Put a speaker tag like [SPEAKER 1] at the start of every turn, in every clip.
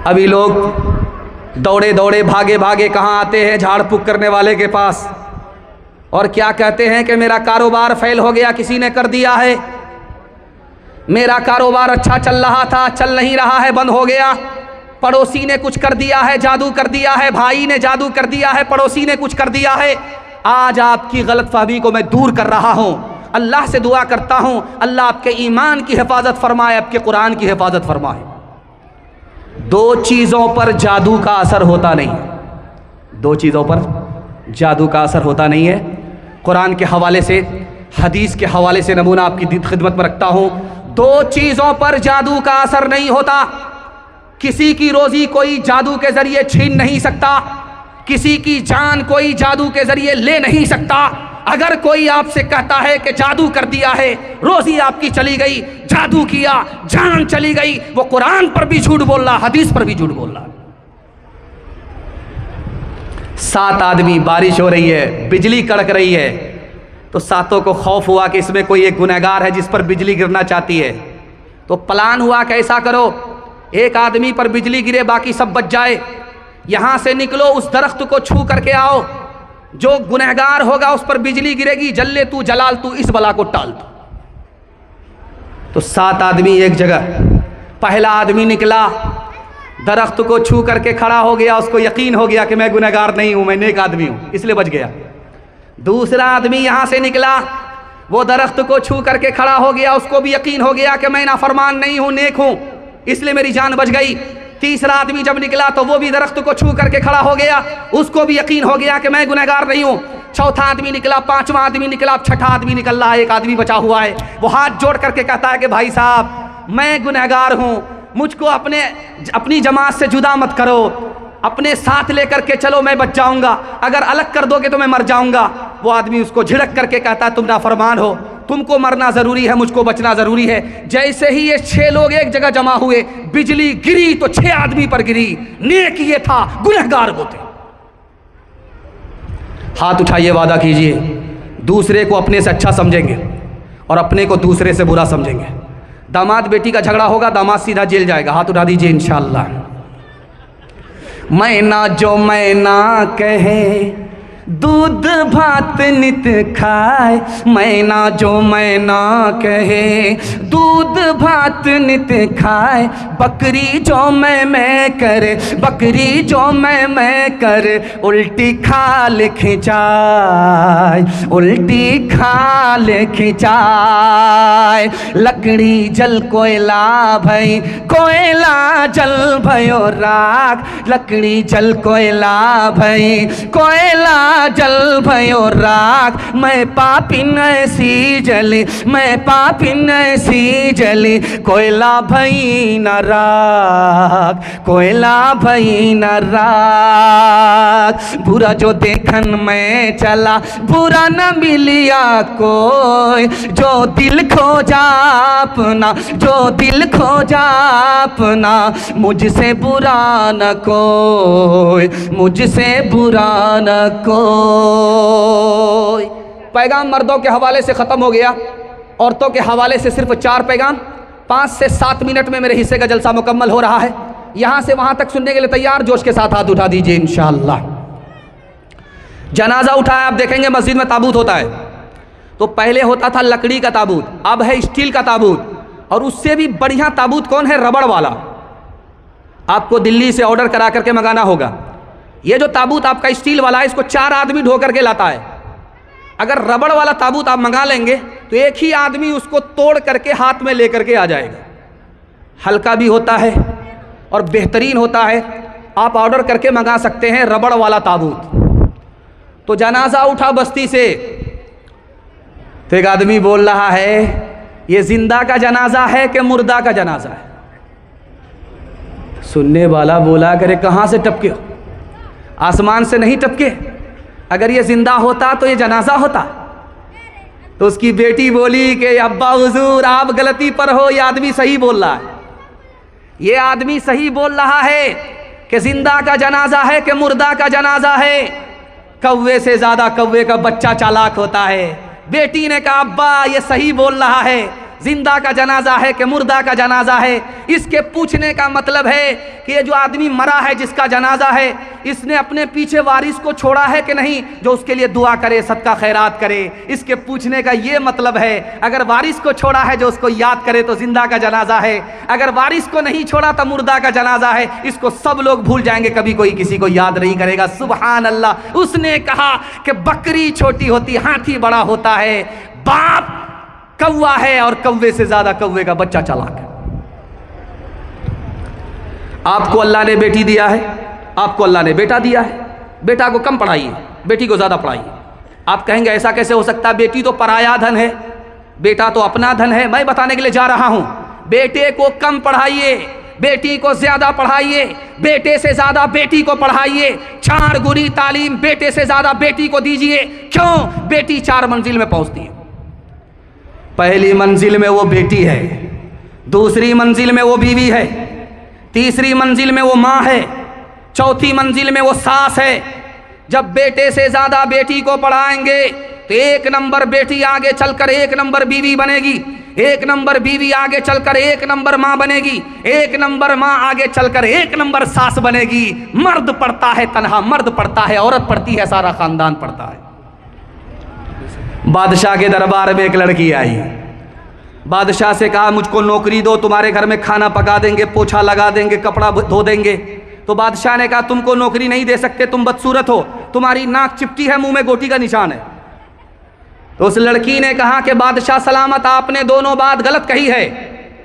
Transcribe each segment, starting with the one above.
[SPEAKER 1] अभी लोग दौड़े दौड़े भागे भागे कहाँ आते हैं झाड़ फूक करने वाले के पास, और क्या कहते हैं कि मेरा कारोबार फेल हो गया, किसी ने कर दिया है, मेरा कारोबार अच्छा चल रहा था, चल नहीं रहा है, बंद हो गया, पड़ोसी ने कुछ कर दिया है, जादू कर दिया है, भाई ने जादू कर दिया है, पड़ोसी ने कुछ कर दिया है। आज आपकी गलतफहमी को मैं दूर कर रहा हूँ। अल्लाह से दुआ करता हूँ अल्लाह आपके ईमान की हिफाजत फरमाए, आपके कुरान की हिफाजत फरमाए। दो चीज़ों पर जादू का असर होता नहीं है, दो चीज़ों पर जादू का असर होता नहीं है। कुरान के हवाले से, हदीस के हवाले से नमूना आपकी खिदमत में रखता हूँ। दो चीज़ों पर जादू का असर नहीं होता। किसी की रोज़ी कोई जादू के ज़रिए छीन नहीं सकता, किसी की जान कोई जादू के ज़रिए ले नहीं सकता। अगर कोई आपसे कहता है कि जादू कर दिया है, रोज़ी आपकी चली गई, जादू किया, जान चली गई, वो कुरान पर भी झूठ बोल रहा, हदीस पर भी झूठ बोल रहा। 7 आदमी, बारिश हो रही है, बिजली कड़क रही है, तो सातों को खौफ हुआ कि इसमें कोई एक गुनहगार है जिस पर बिजली गिरना चाहती है। तो प्लान हुआ कि ऐसा करो, एक आदमी पर बिजली गिरे, बाकी सब बच जाए। यहां से निकलो, उस दरख्त को छू करके आओ, जो गुनहगार होगा उस पर बिजली गिरेगी, जल्ले तू जलाल तू, इस बला को टाल तू। तो 7 आदमी एक जगह। पहला आदमी निकला, दरख्त को छू करके खड़ा हो गया, उसको यकीन हो गया कि मैं गुनहगार नहीं हूं, मैं नेक आदमी हूं, इसलिए बच गया। दूसरा आदमी यहां से निकला, वो दरख्त को छू करके खड़ा हो गया, उसको भी यकीन हो गया कि मैं नाफरमान नहीं हूं, नेक हूं, इसलिए मेरी जान बच गई। तीसरा आदमी जब निकला तो वो भी दरख्त को छू करके खड़ा हो गया, उसको भी यकीन हो गया कि मैं गुनहगार नहीं हूं। चौथा आदमी निकला, पांचवा आदमी निकला, छठा आदमी निकल रहा है, एक आदमी बचा हुआ है। वो हाथ जोड़ करके कहता है कि भाई साहब, मैं गुनहगार हूं, मुझको अपनी जमात से जुदा मत करो, अपने साथ लेकर के चलो, मैं बच जाऊंगा, अगर अलग कर दोगे तो मैं मर जाऊंगा। वो आदमी उसको झिड़क करके कहता है तुम नाफरमान हो, तुमको मरना जरूरी है, मुझको बचना जरूरी है। जैसे ही ये 6 लोग एक जगह जमा हुए, बिजली गिरी तो 6 आदमी पर गिरी। नेक ये था, गुनहगार वो थे। हाथ उठाइए, वादा कीजिए दूसरे को अपने से अच्छा समझेंगे और अपने को दूसरे से बुरा समझेंगे। दामाद बेटी का झगड़ा होगा, दामाद सीधा जेल जाएगा, हाथ उठा दीजिए इंशाअल्लाह। मैना जो मैना कहे, दूध भात नित खाए, मैना जो मैना कहे, दूध भात नित खाए, बकरी जो मैं करे, बकरी जो मैं करे, उल्टी खाल खिंचाए, उल्टी खाल खिंचाए। लकड़ी जल कोयला भई, कोयला जल भयो राख, लकड़ी जल कोयला भई, कोयला जल भयो राख। मैं पापिन ऐसी जली, मैं पापिन ऐसी जली, कोयला भई न राख, कोयला भई न राख। बुरा जो देखन में चला, बुरा न मिलिया कोई, जो दिल खोजा अपना, जो दिल खोजा अपना, मुझसे बुरा न कोई, मुझसे बुरा न कोई। पैगाम मर्दों के हवाले से ख़त्म हो गया, औरतों के हवाले से सिर्फ 4 पैगाम। 5 से 7 मिनट में मेरे हिस्से का जलसा मुकम्मल हो रहा है। यहाँ से वहाँ तक सुनने के लिए तैयार? जोश के साथ हाथ उठा दीजिए इंशाअल्लाह। जनाजा उठाया, आप देखेंगे मस्जिद में ताबूत होता है, तो पहले होता था लकड़ी का ताबूत, अब है स्टील का ताबूत, और उससे भी बढ़िया ताबूत कौन है? रबड़ वाला। आपको दिल्ली से ऑर्डर करा करके मंगाना होगा। ये जो ताबूत आपका स्टील वाला है, इसको 4 आदमी ढो करके लाता है। अगर रबड़ वाला ताबूत आप मंगा लेंगे तो एक ही आदमी उसको तोड़ करके हाथ में लेकर के आ जाएगा। हल्का भी होता है और बेहतरीन होता है। आप ऑर्डर करके मंगा सकते हैं रबड़ वाला ताबूत। तो जनाजा उठा बस्ती से, तो एक आदमी बोल रहा है ये जिंदा का जनाजा है कि मुर्दा का जनाजा है? सुनने वाला बोला करे कहाँ से टपके? आसमान से नहीं टपके। अगर ये जिंदा होता तो ये जनाजा होता। तो उसकी बेटी बोली कि अब्बा हुजूर आप गलती पर हो, ये आदमी सही बोल रहा है, ये आदमी सही बोल रहा है कि जिंदा का जनाजा है कि मुर्दा का जनाजा है। कौवे से ज्यादा कौवे का बच्चा चालाक होता है। बेटी ने कहा अब्बा ये सही बोल रहा है, जिंदा का जनाजा है कि मुर्दा का जनाजा है। इसके पूछने का मतलब है कि ये जो आदमी मरा है, जिसका जनाजा है, इसने अपने पीछे वारिस को छोड़ा है कि नहीं, जो उसके लिए दुआ करे, सदका खैरात करे। इसके पूछने का ये मतलब है, अगर वारिस को छोड़ा है जो उसको याद करे तो जिंदा का जनाजा है, अगर वारिस को नहीं छोड़ा तो मुर्दा का जनाजा है। इसको सब लोग भूल जाएंगे, कभी कोई किसी को याद नहीं करेगा। सुभान अल्लाह। उसने कहा कि बकरी छोटी होती, हाथी बड़ा होता है, बाप कौवा है और कौवे से ज्यादा कौवे का बच्चा चालाक है। आपको अल्लाह ने बेटी दिया है, आपको अल्लाह ने बेटा दिया है, बेटा को कम पढ़ाइए, बेटी को ज्यादा पढ़ाइए। आप कहेंगे ऐसा कैसे हो सकता है, बेटी तो पराया धन है, बेटा तो अपना धन है। मैं बताने के लिए जा रहा हूं, बेटे को कम पढ़ाइए, बेटी को ज्यादा पढ़ाइए, बेटे से ज्यादा बेटी को पढ़ाइए। 4 गुनी तालीम बेटे से ज्यादा बेटी को दीजिए। क्यों? बेटी 4 मंजिल में पहुंचती है। पहली मंजिल में वो बेटी है, दूसरी मंजिल में वो बीवी है, तीसरी मंजिल में वो माँ है, चौथी मंजिल में वो सास है। जब बेटे से ज्यादा बेटी को पढ़ाएंगे तो 1 नंबर बेटी आगे चलकर 1 नंबर बीवी बनेगी, 1 नंबर बीवी आगे चलकर 1 नंबर माँ बनेगी, 1 नंबर माँ आगे चलकर 1 नंबर सास बनेगी। मर्द पढ़ता है तन्हा, मर्द पढ़ता है, औरत पढ़ती है, सारा खानदान पढ़ता है। बादशाह के दरबार में एक लड़की आई, बादशाह से कहा मुझको नौकरी दो, तुम्हारे घर में खाना पका देंगे, पोछा लगा देंगे, कपड़ा धो देंगे। तो बादशाह ने कहा तुमको नौकरी नहीं दे सकते, तुम बदसूरत हो, तुम्हारी नाक चिपटी है, मुंह में गोटी का निशान है। तो उस लड़की ने कहा कि बादशाह सलामत, आपने दोनों बात गलत कही है,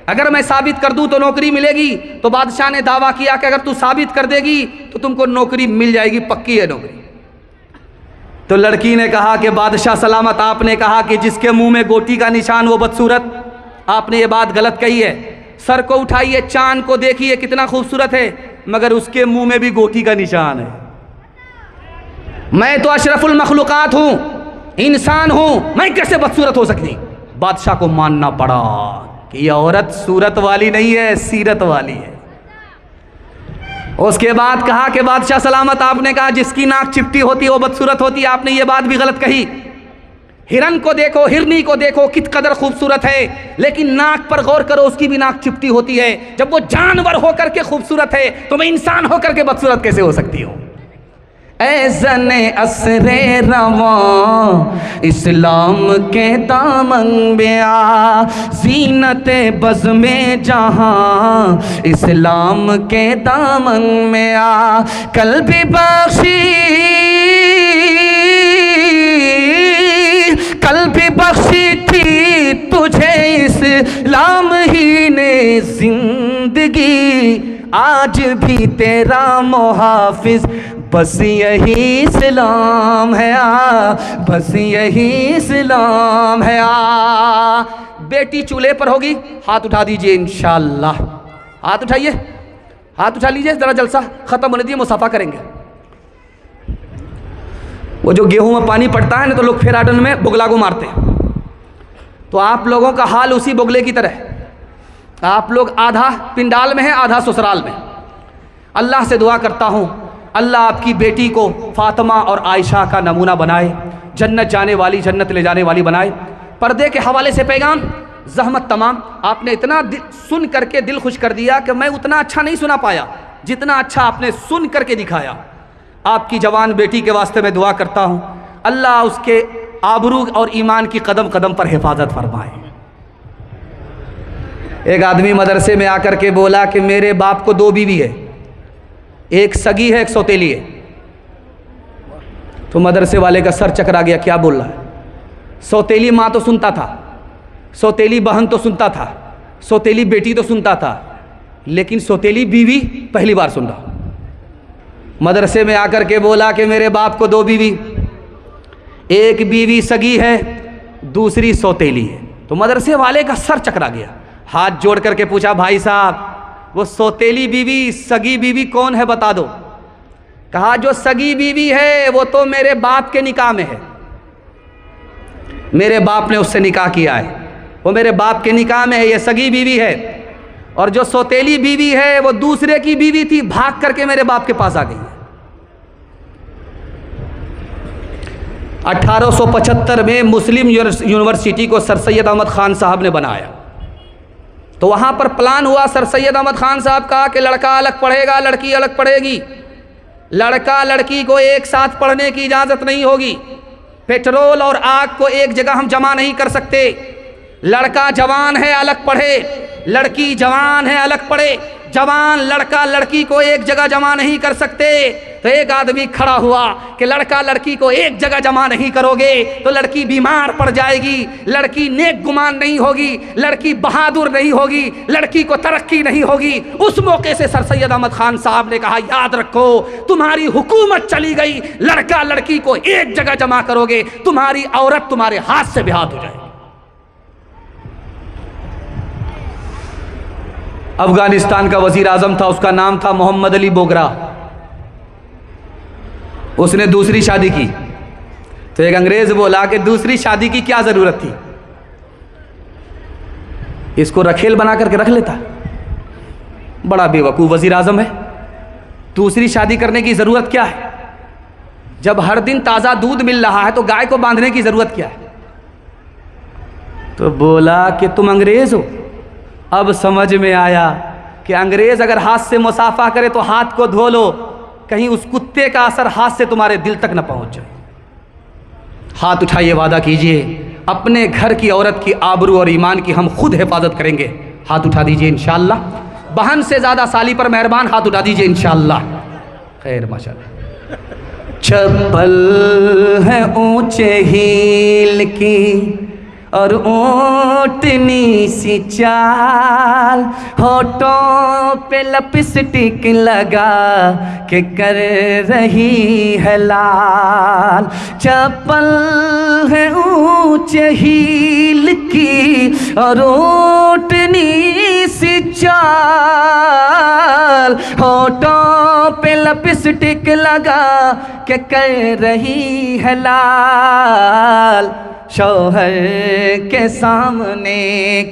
[SPEAKER 1] अगर मैं साबित कर दूं तो नौकरी मिलेगी। तो बादशाह ने दावा किया कि अगर तू साबित कर देगी तो तुमको नौकरी मिल जाएगी, पक्की है नौकरी। तो लड़की ने कहा कि बादशाह सलामत, आपने कहा कि जिसके मुंह में गोटी का निशान वो बदसूरत, आपने ये बात गलत कही है। सर को उठाइए, चांद को देखिए कितना खूबसूरत है, मगर उसके मुंह में भी गोटी का निशान है। मैं तो अशरफुल मखलूकात हूं, इंसान हूं, मैं कैसे बदसूरत हो सकती? बादशाह को मानना पड़ा कि ये औरत सूरत वाली नहीं है, सीरत वाली है। उसके बाद कहा कि बादशाह सलामत, आपने कहा जिसकी नाक चिपटी होती है वो बदसूरत होती है, आपने ये बात भी गलत कही। हिरन को देखो, हिरनी को देखो, कित कदर खूबसूरत है, लेकिन नाक पर गौर करो, उसकी भी नाक चिपटी होती है। जब वो जानवर होकर के खूबसूरत है तो मैं इंसान होकर के बदसूरत कैसे हो सकती हूँ? ऐ ज़ने असरे रवां इस्लाम के दामन में आ, ज़ीनत बज़ में जहां इस्लाम के दामन में आ, कल भी बख्शी कल भी बख्शी थी तुझे इस्लाम ही ने जिंदगी, आज भी तेरा मुहाफिज बस यही इस्लाम है आ, बस यही इस्लाम है आ। बेटी चूल्हे पर होगी, हाथ उठा दीजिए इंशाअल्लाह, हाथ उठाइए, हाथ उठा लीजिए, जरा जलसा खत्म होने दीजिए, मुसाफा करेंगे। वो जो गेहूं में पानी पड़ता है ना, तो लोग फेराडन में बुगला को मारते हैं, तो आप लोगों का हाल उसी बुगले की तरह। आप लोग आधा पिंडाल में है, आधा ससुराल में। अल्लाह से दुआ करता हूँ, अल्लाह आपकी बेटी को फातिमा और आयशा का नमूना बनाए, जन्नत जाने वाली, जन्नत ले जाने वाली बनाए। पर्दे के हवाले से पैगाम, ज़हमत तमाम, आपने इतना सुन करके दिल खुश कर दिया कि मैं उतना अच्छा नहीं सुना पाया जितना अच्छा आपने सुन करके दिखाया। आपकी जवान बेटी के वास्ते मैं दुआ करता हूँ, अल्लाह उसके आबरू और ईमान की कदम कदम पर हिफाजत फरमाए। एक आदमी मदरसे में आकर के बोला कि मेरे बाप को 2 बीवी है, एक सगी है, एक सौतेली है। तो मदरसे वाले का सर चकरा गया, क्या बोल रहा है? सौतेली माँ तो सुनता था, सौतेली बहन तो सुनता था, सौतेली बेटी तो सुनता था, लेकिन सौतेली बीवी पहली बार सुन रहा। मदरसे में आकर के बोला कि मेरे बाप को 2 बीवी, एक बीवी सगी है, दूसरी सौतेली है। तो मदरसे वाले का सर चकरा गया, हाथ जोड़ करके पूछा, भाई साहब वो सौतेली बीवी, सगी बीवी कौन है बता दो। कहा जो सगी बीवी है वो तो मेरे बाप के निकाह में है, मेरे बाप ने उससे निकाह किया है, वो मेरे बाप के निकाह में है, ये सगी बीवी है। और जो सौतेली बीवी है वो दूसरे की बीवी थी, भाग करके मेरे बाप के पास आ गई है। 1875 में मुस्लिम यूनिवर्सिटी को सर सैयद अहमद खान साहब ने बनाया। तो वहाँ पर प्लान हुआ, सर सैयद अहमद खान साहब का कि लड़का अलग पढ़ेगा, लड़की अलग पढ़ेगी। लड़का लड़की को एक साथ पढ़ने की इजाज़त नहीं होगी। पेट्रोल और आग को एक जगह हम जमा नहीं कर सकते। लड़का जवान है अलग पढ़े, लड़की जवान है अलग पढ़े। जवान लड़का लड़की को एक जगह जमा नहीं कर सकते। तो एक आदमी खड़ा हुआ कि लड़का लड़की को एक जगह जमा नहीं करोगे तो लड़की बीमार पड़ जाएगी, लड़की नेक गुमान नहीं होगी, लड़की बहादुर नहीं होगी, लड़की को तरक्की नहीं होगी। उस मौके से सर सैयद अहमद खान साहब ने कहा, याद रखो तुम्हारी हुकूमत चली गई, लड़का लड़की को एक जगह जमा करोगे, तुम्हारी औरत तुम्हारे हाथ से बेहाथ हो जाएगी। अफगानिस्तान का वजीर आजम था, उसका नाम था मोहम्मद अली बोगरा। उसने दूसरी शादी की तो एक अंग्रेज बोला कि दूसरी शादी की क्या जरूरत थी, इसको रखेल बना करके रख लेता। बड़ा बेवकूफ वजीर आजम है, दूसरी शादी करने की जरूरत क्या है? जब हर दिन ताजा दूध मिल रहा है तो गाय को बांधने की जरूरत क्या है? तो बोला कि तुम अंग्रेज हो। अब समझ में आया कि अंग्रेज अगर हाथ से मुसाफा करे तो हाथ को धो लो, कहीं उस कुत्ते का असर हाथ से तुम्हारे दिल तक न पहुंच जाए। हाथ उठाइए, वादा कीजिए अपने घर की औरत की आबरू और ईमान की हम खुद हिफाजत करेंगे। हाथ उठा दीजिए इंशाअल्लाह। बहन से ज़्यादा साली पर मेहरबान, हाथ उठा दीजिए इंशाअल्लाह। खैर माशाअल्लाह। चप्पल है ऊंचे हील की और ऊँटनी सी चाल, होठों पे लिपस्टिक लगा के कर रही है लाल। चप्पल है ऊँचे हील की और ऊँटनी सी चाल, होठों पे लिपस्टिक लगा के कर रही है लाल। शौहर के सामने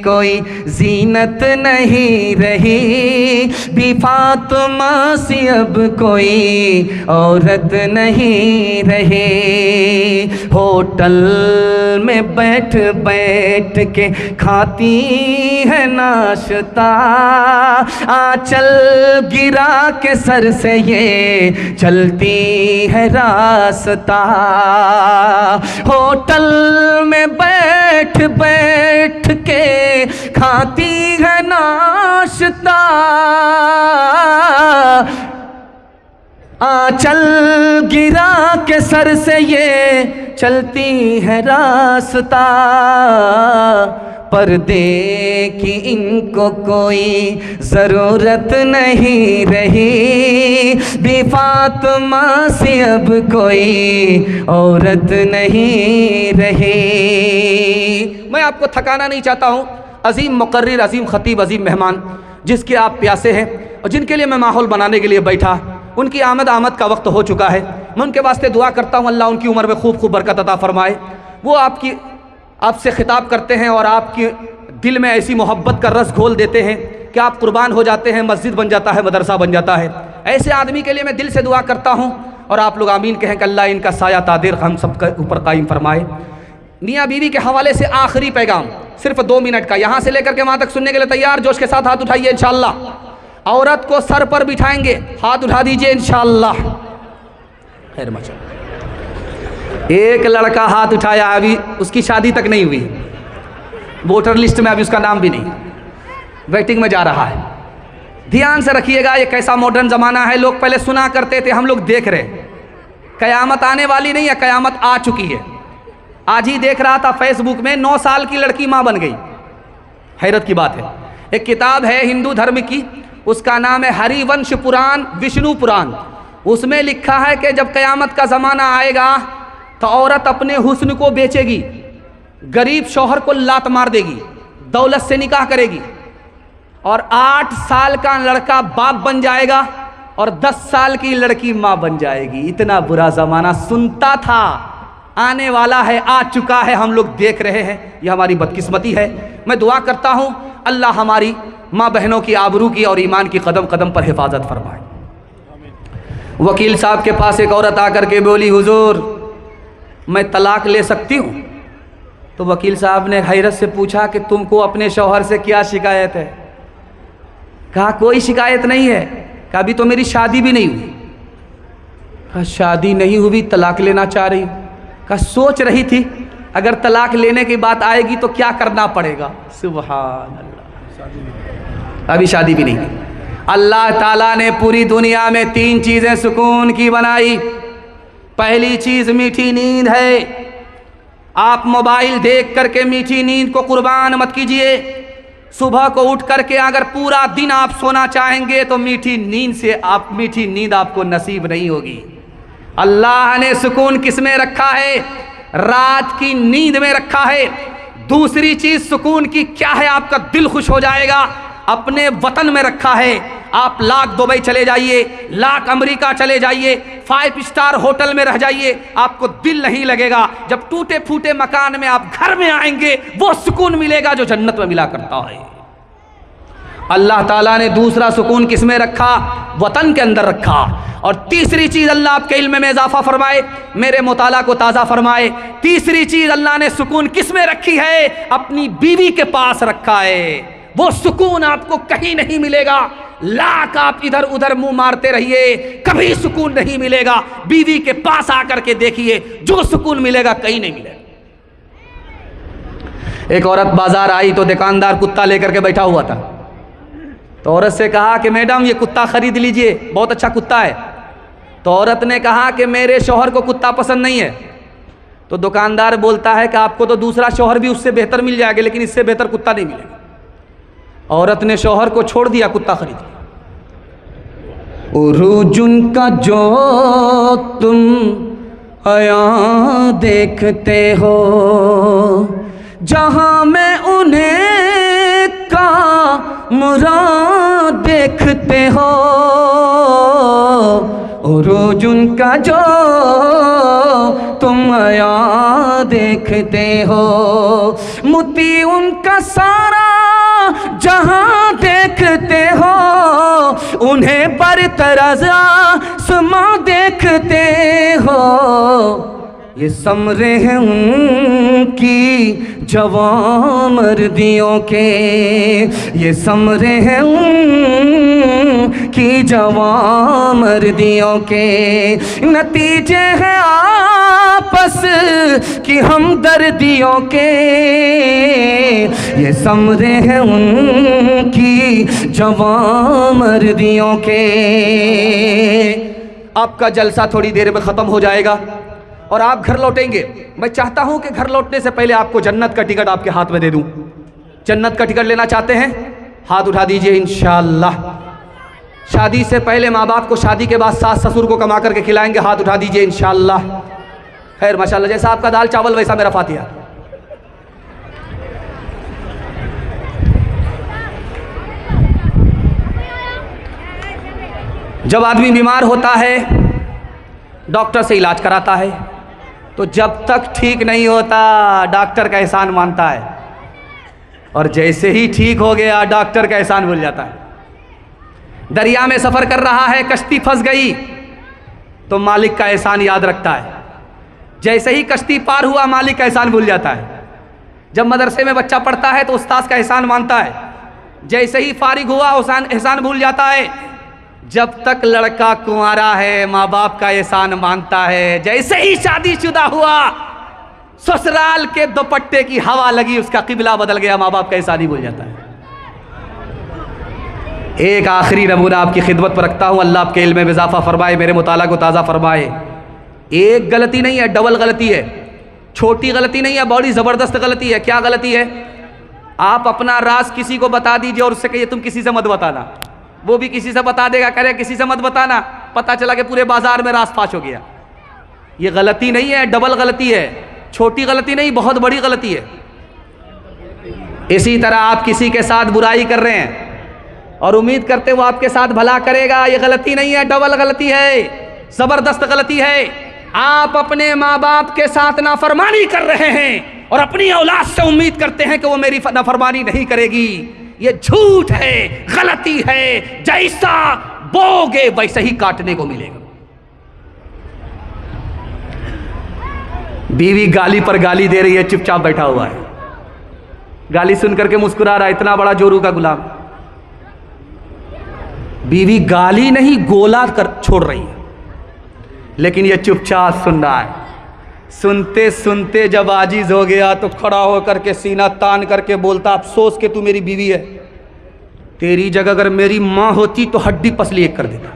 [SPEAKER 1] कोई जीनत नहीं रही, भी फातिमा सी अब कोई औरत नहीं रही। होटल में बैठ बैठ के खाती है नाश्ता, आंचल गिरा के सर से ये चलती है रास्ता। होटल में बैठ बैठ के खाती है नाश्ता, आंचल गिरा के सर से ये चलती है रास्ता। पर्दे की इनको कोई ज़रूरत नहीं रही, भी फातिमा से अब कोई औरत नहीं रही। मैं आपको थकाना नहीं चाहता हूँ। अजीम मुकर्रिर, अजीम खतीब, अजीम मेहमान जिसके आप प्यासे हैं और जिनके लिए मैं माहौल बनाने के लिए बैठा, उनकी आमद का वक्त हो चुका है। मैं उनके वास्ते दुआ करता हूँ अल्लाह उनकी उम्र में खूब खूब बरकत अता फरमाए। वो आपसे खिताब करते हैं और आपके दिल में ऐसी मोहब्बत का रस घोल देते हैं कि आप कुर्बान हो जाते हैं, मस्जिद बन जाता है, मदरसा बन जाता है। ऐसे आदमी के लिए मैं दिल से दुआ करता हूँ और आप लोग आमीन कहें कि अल्लाह इनका साया तादिर हम सब के ऊपर कायम फरमाए। मियाँ बीवी के हवाले से आखिरी पैगाम सिर्फ 2 मिनट का, यहाँ से लेकर के वहाँ तक सुनने के लिए तैयार? जोश के साथ हाथ उठाइए इंशाअल्लाह। औरत को सर पर बिठाएंगे, हाथ उठा दीजिए इंशाअल्लाह। खैर मचा। एक लड़का हाथ उठाया, अभी उसकी शादी तक नहीं हुई, वोटर लिस्ट में अभी उसका नाम भी नहीं, वेटिंग में जा रहा है। ध्यान से रखिएगा, ये कैसा मॉडर्न ज़माना है। लोग पहले सुना करते थे, हम लोग देख रहे। कयामत आने वाली नहीं है, कयामत आ चुकी है। आज ही देख रहा था फेसबुक में 9 साल की लड़की माँ बन गई। हैरत की बात है। एक किताब है हिंदू धर्म की, उसका नाम है हरिवंश पुराण, विष्णु पुराण। उसमें लिखा है कि जब कयामत का ज़माना आएगा तो औरत अपने हुस्न को बेचेगी, गरीब शौहर को लात मार देगी, दौलत से निकाह करेगी और 8 साल का लड़का बाप बन जाएगा और 10 साल की लड़की माँ बन जाएगी। इतना बुरा ज़माना सुनता था, आने वाला है, आ चुका है, हम लोग देख रहे हैं। यह हमारी बदकिस्मती है। मैं दुआ करता हूँ अल्लाह हमारी माँ बहनों की आबरू की और ईमान की कदम कदम पर हिफाजत फरमाए। वकील साहब के पास एक औरत आकर के बोली, हुजूर मैं तलाक ले सकती हूँ? तो वकील साहब ने हैरत से पूछा कि तुमको अपने शौहर से क्या शिकायत है? कहा कोई शिकायत नहीं है। कहा अभी तो मेरी शादी भी नहीं हुई। कहा शादी नहीं हुई, तलाक लेना चाह रही हूँ। कहा सोच रही थी अगर तलाक लेने की बात आएगी तो क्या करना पड़ेगा। सुभान अल्लाह, अभी शादी भी नहीं हुई। अल्लाह ताला ने पूरी दुनिया में 3 चीज़ें सुकून की बनाई। पहली चीज़ मीठी नींद है। आप मोबाइल देख करके मीठी नींद को कुर्बान मत कीजिए। सुबह को उठ करके अगर पूरा दिन आप सोना चाहेंगे तो मीठी नींद आपको नसीब नहीं होगी। अल्लाह ने सुकून किस में रखा है? रात की नींद में रखा है। दूसरी चीज सुकून की क्या है? आपका दिल खुश हो जाएगा, अपने वतन में रखा है। आप लाख दुबई चले जाइए, लाख अमेरिका चले जाइए, 5 स्टार होटल में रह जाइए, आपको दिल नहीं लगेगा। जब टूटे फूटे मकान में आप घर में आएंगे वो सुकून मिलेगा जो जन्नत में मिला करता है। अल्लाह ताला ने दूसरा सुकून किस में रखा? वतन के अंदर रखा। और तीसरी चीज अल्लाह आपके इल्म में इजाफा फरमाए, मेरे मुताला को ताज़ा फरमाए। तीसरी चीज अल्लाह ने सुकून किस में रखी है? अपनी बीवी के पास रखा है। वो सुकून आपको कहीं नहीं मिलेगा। लाख आप इधर उधर मुंह मारते रहिए, कभी सुकून नहीं मिलेगा। बीवी के पास आकर के देखिए, जो सुकून मिलेगा कहीं नहीं मिलेगा। एक औरत बाजार आई तो दुकानदार कुत्ता लेकर के बैठा हुआ था। तो औरत से कहा कि मैडम ये कुत्ता खरीद लीजिए, बहुत अच्छा कुत्ता है। तो औरत ने कहा कि मेरे शौहर को कुत्ता पसंद नहीं है। तो दुकानदार बोलता है कि आपको तो दूसरा शौहर भी उससे बेहतर मिल जाएगा, लेकिन इससे बेहतर कुत्ता नहीं मिलेगा। औरत ने शौहर को छोड़ दिया, कुत्ता खरीद लिया। उरुजुन का जो तुम आया देखते हो, जहां में उन्हें का मुराद देखते हो। उरुजुन का जो तुम आया देखते हो, मुती उनका सारा जहां देखते हो। उन्हें बरतरज़ आसमां देखते हो। ये समरे हैं उनकी जवान मर्दियों के, ये समरे हैं उनकी जवान मर्दियों के। नतीजे हैं आपस की हमदर्दियों के, ये समरे हैं उनकी जवान मर्दियों के। आपका जलसा थोड़ी देर में ख़त्म हो जाएगा और आप घर लौटेंगे। मैं चाहता हूं कि घर लौटने से पहले आपको जन्नत का टिकट आपके हाथ में दे दूं। जन्नत का टिकट लेना चाहते हैं? हाथ उठा दीजिए इंशाअल्लाह। शादी से पहले माँ बाप को, शादी के बाद सास ससुर को कमा करके खिलाएंगे, हाथ उठा दीजिए इंशाअल्लाह। खैर माशाअल्लाह, जैसा आपका दाल चावल वैसा मेरा फातिहा। जब आदमी बीमार होता है डॉक्टर से इलाज कराता है, तो जब तक ठीक नहीं होता डॉक्टर का एहसान मानता है, और जैसे ही ठीक हो गया डॉक्टर का एहसान भूल जाता है। दरिया में सफ़र कर रहा है, कश्ती फंस गई तो मालिक का एहसान याद रखता है। जैसे ही कश्ती पार हुआ मालिक का एहसान भूल जाता है। जब मदरसे में बच्चा पढ़ता है तो उस्ताद का एहसान मानता है। जैसे ही फारिग हुआ एहसान भूल जाता है। जब तक लड़का कुंवारा है माँ बाप का एहसान मानता है। जैसे ही शादीशुदा हुआ ससुराल के दुपट्टे की हवा लगी, उसका किबला बदल गया, माँ बाप का एहसान ही भूल जाता है। एक आखिरी नमूना आपकी खिदमत पर रखता हूँ, अल्लाह आपके इल्म में इजाफा फरमाए, मेरे मुताला को ताज़ा फरमाए। एक गलती नहीं है, डबल गलती है। छोटी गलती नहीं है, बड़ी ज़बरदस्त गलती है। क्या गलती है? आप अपना राज किसी को बता दीजिए और उससे कहिए तुम किसी से मत बताना। वो भी किसी से बता देगा, कह रहे किसी से मत बताना, पता चला कि पूरे बाजार में राज फाश हो गया। ये गलती नहीं है, डबल गलती है। छोटी गलती नहीं, बहुत बड़ी गलती है। इसी तरह आप किसी के साथ बुराई कर रहे हैं और उम्मीद करते वो आपके साथ भला करेगा, ये गलती नहीं है, डबल गलती है, ज़बरदस्त गलती है। आप अपने माँ बाप के साथ नाफरमानी कर रहे हैं और अपनी औलाद से उम्मीद करते हैं कि वो मेरी नाफरमानी नहीं करेगी। ये झूठ है, गलती है। जैसा बोगे वैसे ही काटने को मिलेगा। बीवी गाली पर गाली दे रही है, चुपचाप बैठा हुआ है, गाली सुन करके मुस्कुरा रहा है, इतना बड़ा जोरू का गुलाम। बीवी गाली नहीं गोला कर छोड़ रही है, लेकिन यह चुपचाप सुन रहा है। सुनते सुनते जब आजिज हो गया तो खड़ा होकर के सीना तान करके बोलता, अफसोस कि तू मेरी बीवी है, तेरी जगह अगर मेरी माँ होती तो हड्डी पसली एक कर देता।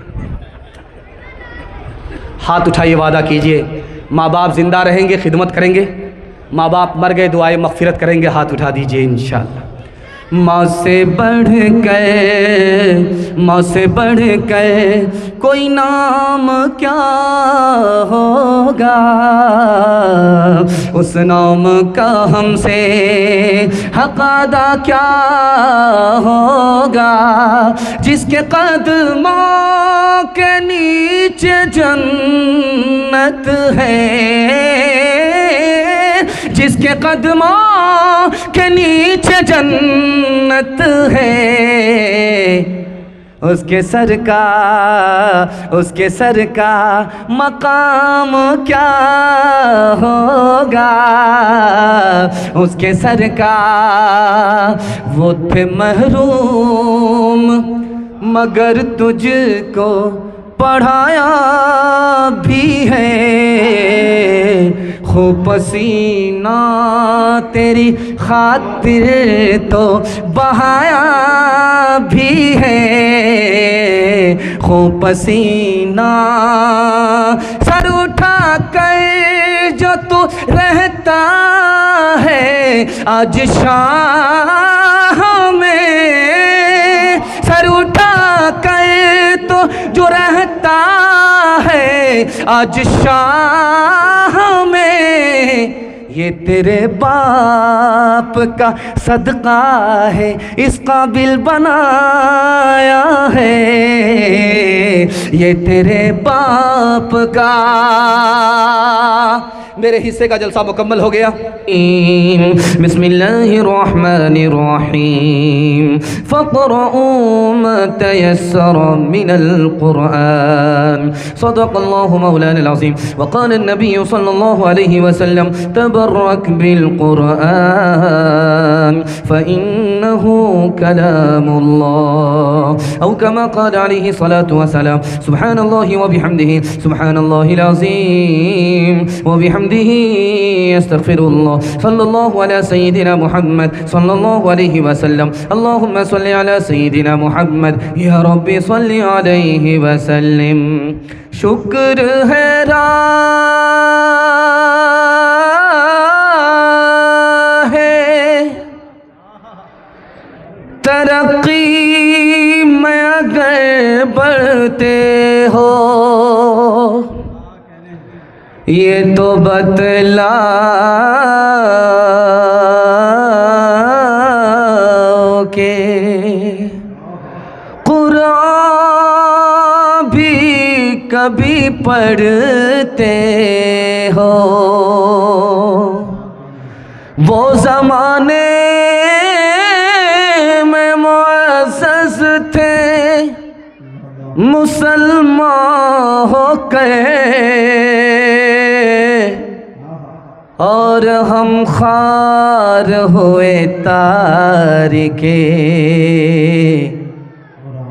[SPEAKER 1] हाथ उठाइए, वादा कीजिए, माँ बाप जिंदा रहेंगे खिदमत करेंगे, माँ बाप मर गए दुआए मगफिरत करेंगे। हाथ उठा दीजिए इंशाअल्लाह। माँ से बढ़ कर, माँ से बढ़ कर कोई नाम क्या होगा, उस नाम का हमसे हक अदा क्या होगा। जिसके कदमों के नीचे जन्नत है, जिसके कदमों के नीचे जन्नत है, उसके सर का मकाम क्या होगा, उसके सर का। वो थे महरूम मगर तुझको पढ़ाया भी है, खूब पसीना तेरी खातिर तो बहाया भी है, खूब पसीना। सर उठा कर जो तू रहता है आज शाह में, सर उठा कर तो जो रहता है आज शाह में, ये तेरे बाप का सदका है, इस काबिल बनाया है, ये तेरे बाप का। मेरे हिस्से का जलसा मुकम्मल हो गया। बिस्मिल्लाहिर्रहमानिर्रहीम। फ़क़रऊ मा तयस्सर मिनल क़ुरआन। सदक़ल्लाहु मौलाना अज़ीम। वक़ाल नबी सल्लल्लाहु अलैहि वसल्लम तबर्रक बिल क़ुरआन फ़इन्नहु कलामुल्लाह। औ कमा क़ाल अलैहि सलातु वस्सलाम। सुब्हानल्लाहि व बिहम्दिहि सुब्हानल्लाहिल अज़ीम व बिहम्दिहि अस्तगफिरुल्लाह। सल्लल्लाहु अला सय्यिदिना मुहम्मद सल्लल्लाहु अलैहि वसल्लम। अल्लाहुम्मा सल्लि अला सय्यिदिना मुहम्मद या रब्बी सल्लि अलैहि वसल्लिम। शुक्र है तरक्की में अगर बढ़ते हो, ये तो बतलाओ के कुरान भी कभी पढ़ते हो। वो ज़माने में मुअज़्ज़ज़ थे मुसलमान होकर, और हम खार हुए तारिके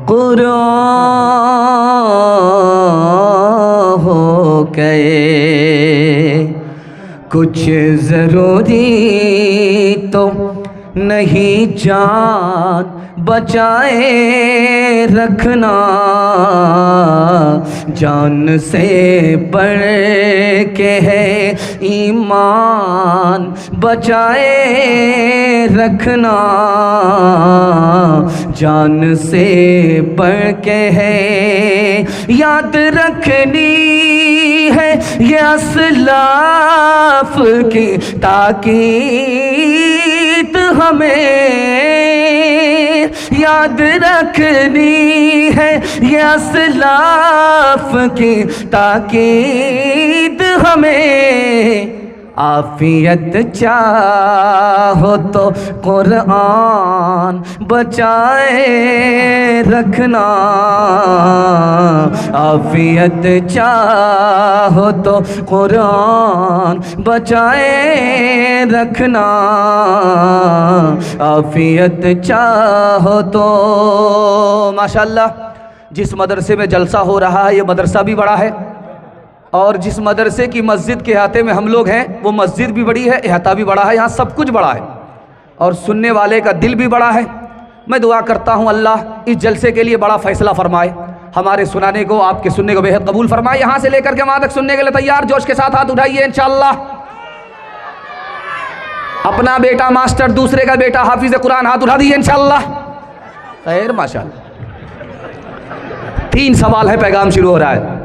[SPEAKER 1] कुरान हो गए। कुछ ज़रूरी तो नहीं जान बचाए रखना, जान से बढ़ के है ईमान बचाए रखना, जान से बढ़ के है याद रखनी है ये असलाफ की ताकीद हमें, याद रखनी है ये असलाफ की ताकीद हमें। आफियत चाहो तो कुरान बचाए रखना, आफियत चाहो तो कुरान बचाए रखना, आफियत चाहो तो। माशाअल्लाह, जिस मदरसे में जलसा हो रहा है ये मदरसा भी बड़ा है, और जिस मदरसे की मस्जिद के अहाते में हम लोग हैं वो मस्जिद भी बड़ी है, अहाता भी बड़ा है, यहाँ सब कुछ बड़ा है, और सुनने वाले का दिल भी बड़ा है। मैं दुआ करता हूँ अल्लाह इस जलसे के लिए बड़ा फ़ैसला फरमाए, हमारे सुनाने को, आपके सुनने को बेहद कबूल फरमाए। यहाँ से लेकर के वहाँ तक सुनने के लिए तैयार, जोश के साथ हाथ उठाइए इंशाअल्लाह। अपना बेटा मास्टर, दूसरे का बेटा हाफिज कुरान, हाथ उठा दीजिए इंशाअल्लाह। खैर माशाअल्लाह। 3 सवाल है, पैगाम शुरू हो रहा है।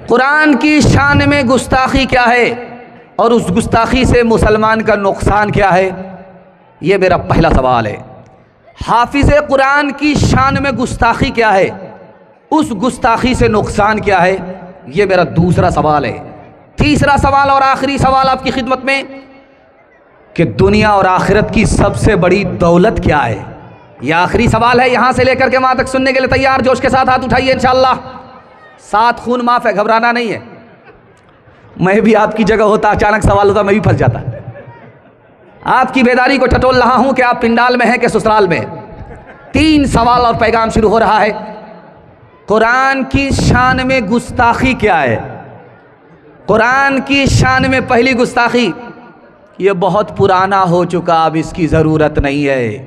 [SPEAKER 1] कुरान की शान में गुस्ताखी क्या है और उस गुस्ताखी से मुसलमान का नुकसान क्या है, ये मेरा पहला सवाल है। हाफिज कुरान की शान में गुस्ताखी क्या है, उस गुस्ताखी से नुकसान क्या है, ये मेरा दूसरा सवाल है। तीसरा सवाल और आखिरी सवाल आपकी खिदमत में कि दुनिया और आखिरत की सबसे बड़ी दौलत क्या है, यह आखिरी सवाल है। यहाँ से लेकर के वहाँ तक सुनने के लिए तैयार, जोश के साथ हाथ उठाइए इंशाअल्लाह। 7 खून माफ़ है, घबराना नहीं है। मैं भी आपकी जगह होता, अचानक सवाल होता, मैं भी फंस जाता। आपकी बेदारी को टटोल रहा हूँ कि आप पिंडाल में हैं कि ससुराल में। 3 सवाल और पैगाम शुरू हो रहा है। कुरान की शान में गुस्ताखी क्या है? कुरान की शान में पहली गुस्ताखी, ये बहुत पुराना हो चुका, अब इसकी ज़रूरत नहीं है।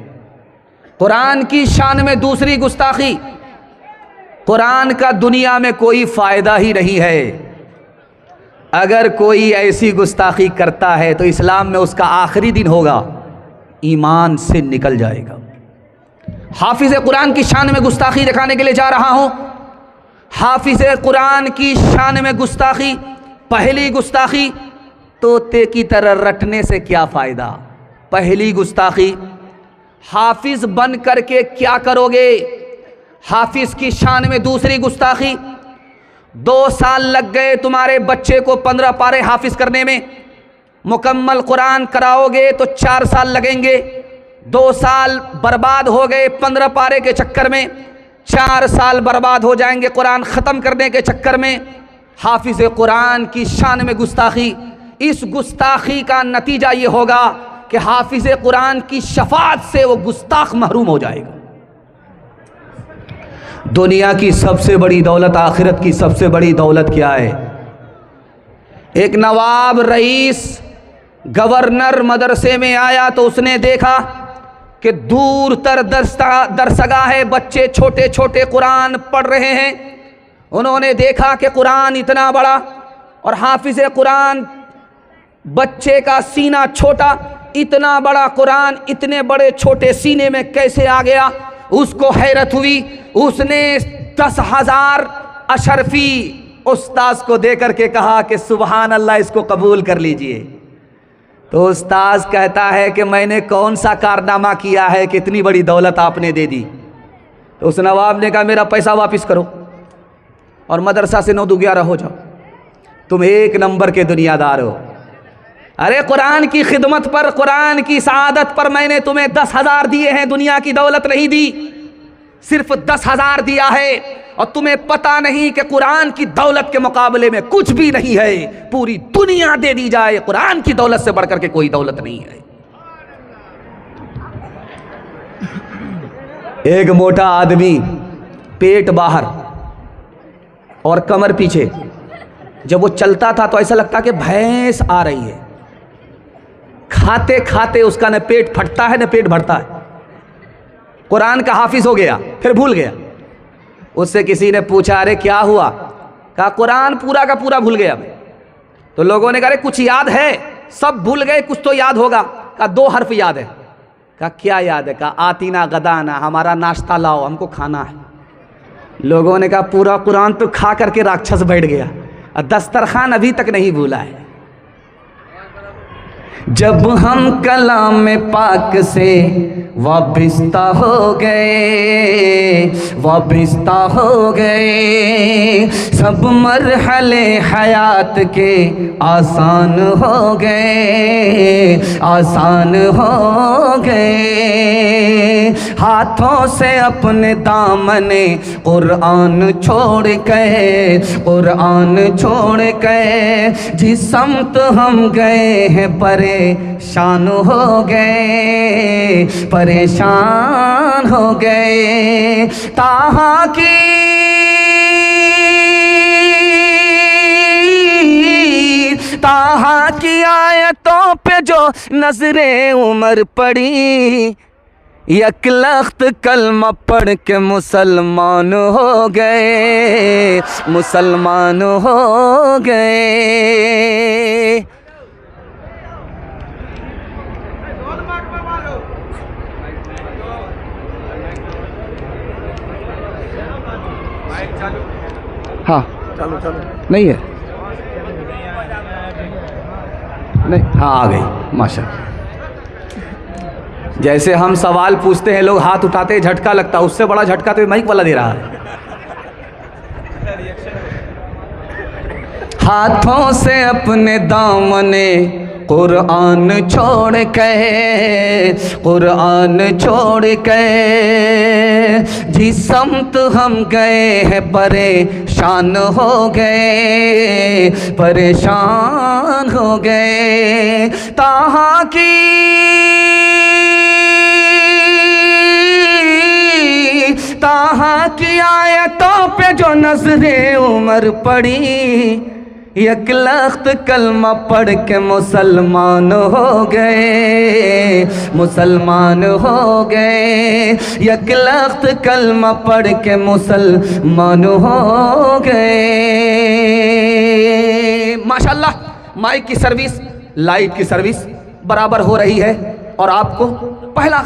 [SPEAKER 1] कुरान की शान में दूसरी गुस्ताखी, कुरान का दुनिया में कोई फ़ायदा ही नहीं है। अगर कोई ऐसी गुस्ताखी करता है तो इस्लाम में उसका आखिरी दिन होगा, ईमान से निकल जाएगा। हाफिज़ कुरान की शान में गुस्ताखी दिखाने के लिए जा रहा हूँ। हाफिज़ कुरान की शान में गुस्ताखी, पहली गुस्ताखी, तोते की तरह रटने से क्या फ़ायदा। पहली गुस्ताखी, हाफिज़ बन करके क्या करोगे। हाफिज़ की शान में दूसरी गुस्ताखी, 2 साल लग गए तुम्हारे बच्चे को 15 पारे हाफिज़ करने में, मुकम्मल कुरान कराओगे तो 4 साल लगेंगे। 2 साल बर्बाद हो गए 15 पारे के चक्कर में, 4 साल बर्बाद हो जाएंगे कुरान ख़त्म करने के चक्कर में। हाफिज़ कुरान की शान में गुस्ताखी, इस गुस्ताखी का नतीजा ये होगा कि हाफिज़ कुरान की शफाअत से वो गुस्ताख महरूम हो जाएगा। दुनिया की सबसे बड़ी दौलत, आखिरत की सबसे बड़ी दौलत क्या है? एक नवाब रईस गवर्नर मदरसे में आया तो उसने देखा कि दूर तर दरसगाह है, बच्चे छोटे छोटे कुरान पढ़ रहे हैं। उन्होंने देखा कि कुरान इतना बड़ा और हाफिज़ कुरान, बच्चे का सीना छोटा, इतना बड़ा कुरान इतने बड़े छोटे सीने में कैसे आ गया। उसको हैरत हुई। उसने 10,000 अशरफी उस्ताद को देकर के कहा कि सुबहान अल्लाह, इसको कबूल कर लीजिए। तो उस्ताद कहता है कि मैंने कौन सा कारनामा किया है कि इतनी बड़ी दौलत आपने दे दी। तो उस नवाब ने कहा मेरा पैसा वापस करो और मदरसा से 9-11 हो जाओ, तुम 1 नंबर के दुनियादार हो। अरे कुरान की खिदमत पर, कुरान की सआदत पर मैंने तुम्हें 10,000 दिए हैं, दुनिया की दौलत नहीं दी, सिर्फ 10,000 दिया है। और तुम्हें पता नहीं कि कुरान की दौलत के मुकाबले में कुछ भी नहीं है। पूरी दुनिया दे दी जाए, कुरान की दौलत से बढ़कर के कोई दौलत नहीं है। एक मोटा आदमी, पेट बाहर और कमर पीछे, जब वो चलता था तो ऐसा लगता कि भैंस आ रही है। खाते खाते उसका न पेट फटता है न पेट भरता है। कुरान का हाफिज हो गया, फिर भूल गया। उससे किसी ने पूछा अरे क्या हुआ? कहा कुरान पूरा का पूरा भूल गया मैं। तो लोगों ने कहा अरे कुछ याद है? सब भूल गए, कुछ तो याद होगा। कहा 2 हर्फ याद है। कहा क्या याद है? कहा आतीना गदाना, हमारा नाश्ता लाओ, हमको खाना है। लोगों ने कहा पूरा कुरान तो खा करके राक्षस बैठ गया, दस्तरखान अभी तक नहीं भूला है। जब हम कलाम पाक से वाबिस्ता हो गए, वाबिस्ता हो गए, सब मरहले हयात के आसान हो गए, आसान हो गए। हाथों से अपने दामने कुरान छोड़ के, कुरान छोड़ के जिस समत हम गए हैं परेशान हो गए, परेशान हो गए। ताहा की ताहा की आयतों पे जो नजरे उमर पड़ी, एक लख्त कलमा पढ़ के मुसलमान हो गए, मुसलमान हो गए। हाँ चलो चलो, नहीं है, नहीं, हाँ आ गई माशाअल्लाह। जैसे हम सवाल पूछते हैं लोग हाथ उठाते हैं झटका लगता है, उससे बड़ा झटका तो माइक वाला दे रहा है। हाथों से अपने दामने कुरान छोड़ के, कुरान छोड़ के जिस समत हम गए हैं परेशान हो गए, परेशान हो गए। ताहा की ताहा की आयतों पे जो नजरे उमर पड़ी, एक लख्त कलमा पढ़ के मुसलमान हो गए, मुसलमान हो गए। एक लख्त कलमा पढ़ के मुसलमान हो गए। माशाअल्लाह माइक की सर्विस, लाइट की सर्विस बराबर हो रही है। और आपको पहला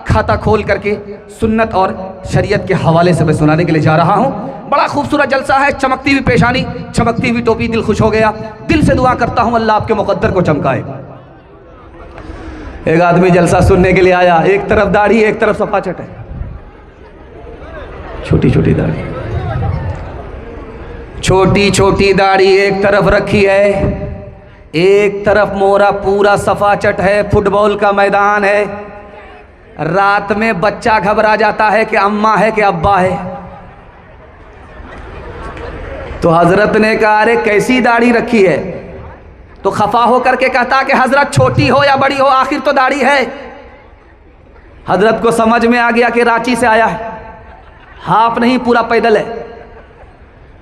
[SPEAKER 1] खाता खोल करके सुन्नत और शरीयत के हवाले से मैं सुनाने के लिए जा रहा हूँ। बड़ा खूबसूरत जलसा है, चमकती हुई पेशानी, चमकती हुई टोपी, दिल खुश हो गया। दिल से दुआ करता हूँ अल्लाह आपके मुकद्दर को चमकाए। एक आदमी जलसा सुनने के लिए आया, एक तरफ दाढ़ी एक तरफ सफाचट है, छोटी छोटी दाढ़ी, छोटी छोटी दाढ़ी एक तरफ रखी है, एक तरफ मोरा पूरा सफाचट है, फुटबॉल का मैदान है। रात में बच्चा घबरा जाता है कि अम्मा है कि अब्बा है। तो हजरत ने कहा अरे कैसी दाढ़ी रखी है? तो खफा होकर के कहता कि हजरत छोटी हो या बड़ी हो आखिर तो दाढ़ी है। हजरत को समझ में आ गया कि रांची से आया है, हाफ नहीं पूरा पैदल है।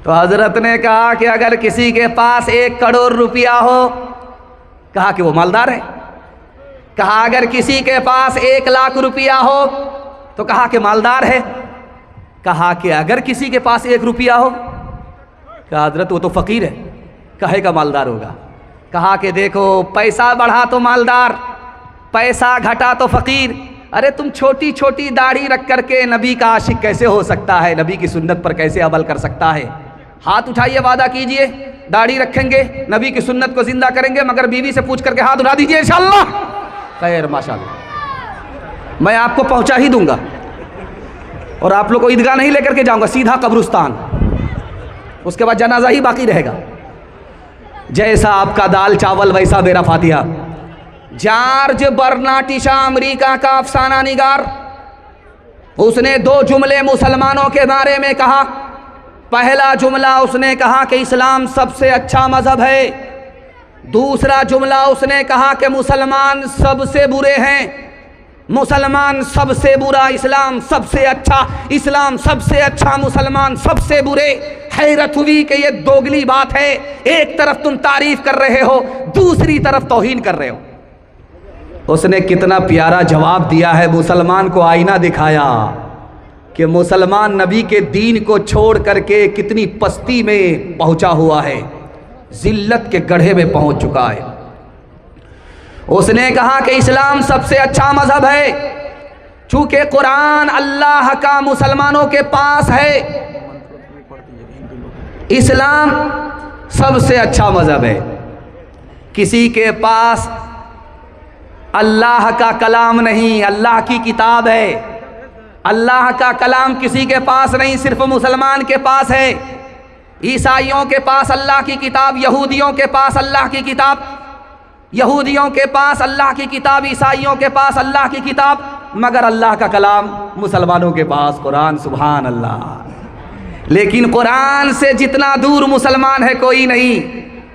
[SPEAKER 1] तो हजरत ने कहा कि अगर किसी के पास 1 करोड़ रुपया हो, कहा कि वो मालदार है। कहा अगर किसी के पास 1 लाख रुपया हो, तो कहा कि मालदार है। कहा कि अगर किसी के पास 1 रुपया हो, कहा हजरत वो तो फकीर है, कहे का मालदार होगा। कहा कि देखो पैसा बढ़ा तो मालदार, पैसा घटा तो फकीर। अरे तुम छोटी छोटी दाढ़ी रख करके नबी का आशिक कैसे हो सकता है, नबी की सुन्नत पर कैसे अमल कर सकता है? हाथ उठाइए, वादा कीजिए दाढ़ी रखेंगे, नबी की सुन्नत को जिंदा करेंगे, मगर बीवी से पूछ करके हाथ उठा दीजिए इंशाअल्लाह। खैर माशाअल्लाह, मैं आपको पहुंचा ही दूंगा और आप लोग को ईदगाह नहीं लेकर के जाऊंगा, सीधा कब्रिस्तान, उसके बाद जनाजा ही बाकी रहेगा। जैसा आपका दाल चावल वैसा मेरा फातिहा। जॉर्ज बर्नार्ड शॉ अमेरिका का अफसाना निगार, उसने 2 जुमले मुसलमानों के बारे में कहा। पहला जुमला उसने कहा कि इस्लाम सबसे अच्छा मजहब है। दूसरा जुमला उसने कहा कि मुसलमान सबसे बुरे हैं, मुसलमान सबसे बुरा, इस्लाम सबसे अच्छा, इस्लाम सबसे अच्छा, मुसलमान सबसे बुरे। हैरत हुई कि ये दोगली बात है, एक तरफ तुम तारीफ कर रहे हो, दूसरी तरफ तौहीन कर रहे हो। उसने कितना प्यारा जवाब दिया है, मुसलमान को आईना दिखाया कि मुसलमान नबी के दीन को छोड़ करके कितनी पस्ती में पहुंचा हुआ है, जिल्लत के गड्ढे में पहुंच चुका है। उसने कहा कि इस्लाम सबसे अच्छा मजहब है, चूंकि कुरान अल्लाह का मुसलमानों के पास है, इस्लाम सबसे अच्छा मजहब है। किसी के पास अल्लाह का कलाम नहीं, अल्लाह की किताब है। अल्लाह का कलाम किसी के पास नहीं, सिर्फ मुसलमान के पास है। ईसाइयों के पास अल्लाह की किताब, यहूदियों के पास अल्लाह की किताब, यहूदियों के पास अल्लाह की किताब, ईसाइयों के पास अल्लाह की किताब, मगर अल्लाह का कलाम मुसलमानों के पास कुरान। सुभान अल्लाह। लेकिन कुरान से जितना दूर मुसलमान है कोई नहीं,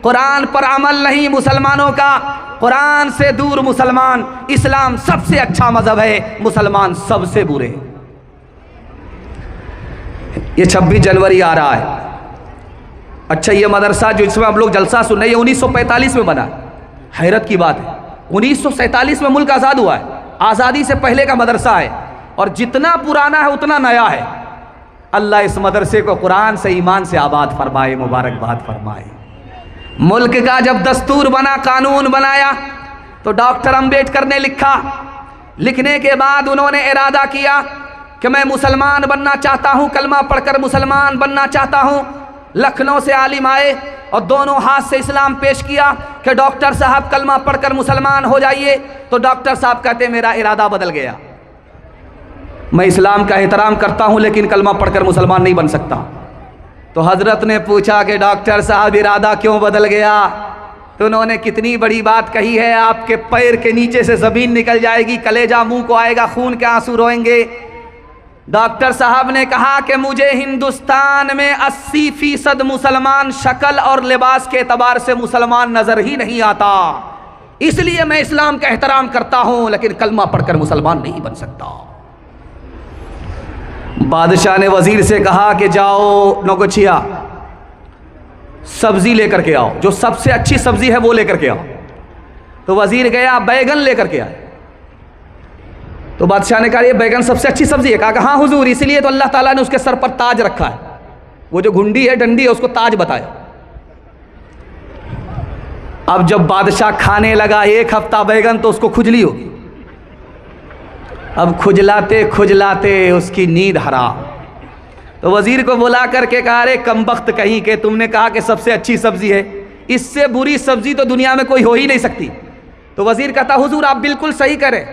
[SPEAKER 1] कुरान पर अमल नहीं मुसलमानों का, कुरान से दूर मुसलमान। इस्लाम सबसे अच्छा मजहब है, मुसलमान सबसे बुरे। ये 26 जनवरी आ रहा है। अच्छा, ये मदरसा जो इसमें हम लोग जलसा सुन रहे हैं, 1945 में बना। हैरत की बात है, 1947 में मुल्क आज़ाद हुआ है, आज़ादी से पहले का मदरसा है, और जितना पुराना है उतना नया है। अल्लाह इस मदरसे को कुरान से, ईमान से आबाद फरमाए, मुबारकबाद फरमाए। मुल्क का जब दस्तूर बना, कानून बनाया, तो डॉक्टर अंबेडकर ने लिखा। लिखने के बाद उन्होंने इरादा किया कि मैं मुसलमान बनना चाहता हूँ, कलमा पढ़कर मुसलमान बनना चाहता हूँ। लखनऊ से आलिम आए और दोनों हाथ से इस्लाम पेश किया कि डॉक्टर साहब कलमा पढ़कर मुसलमान हो जाइए। तो डॉक्टर साहब कहते मेरा इरादा बदल गया, मैं इस्लाम का एहतराम करता हूँ लेकिन कलमा पढ़कर मुसलमान नहीं बन सकता। तो हजरत ने पूछा कि डॉक्टर साहब इरादा क्यों बदल गया? तो उन्होंने कितनी बड़ी बात कही है, आपके पैर के नीचे से ज़मीन निकल जाएगी, कलेजा मुंह को आएगा, खून के आंसू रोएंगे। डॉक्टर साहब ने कहा कि मुझे हिंदुस्तान में 80% मुसलमान शक्ल और लिबास के एतबार से मुसलमान नजर ही नहीं आता, इसलिए मैं इस्लाम का एहतराम करता हूं लेकिन कलमा पढ़कर मुसलमान नहीं बन सकता। बादशाह ने वजीर से कहा कि जाओ नौगछिया सब्जी लेकर के आओ, जो सबसे अच्छी सब्जी है वो लेकर के आओ। तो वजीर गया, बैगन लेकर के आए। तो बादशाह ने कहा ये बैगन सबसे अच्छी सब्जी है? कहा हाँ हुजूर, इसलिए तो अल्लाह ताला ने उसके सर पर ताज रखा है, वो जो घुंडी है, डंडी है, उसको ताज बताया। अब जब बादशाह खाने लगा 1 हफ्ता बैगन, तो उसको खुजली होगी। अब खुजलाते खुजलाते उसकी नींद हराम। तो वजीर को बुला करके कहा, अरे कमबख्त कहीं के, तुमने कहा कि सबसे अच्छी सब्जी है, इससे बुरी सब्जी तो दुनिया में कोई हो ही नहीं सकती। तो वजीर कहता, हुजूर आप बिल्कुल सही करें,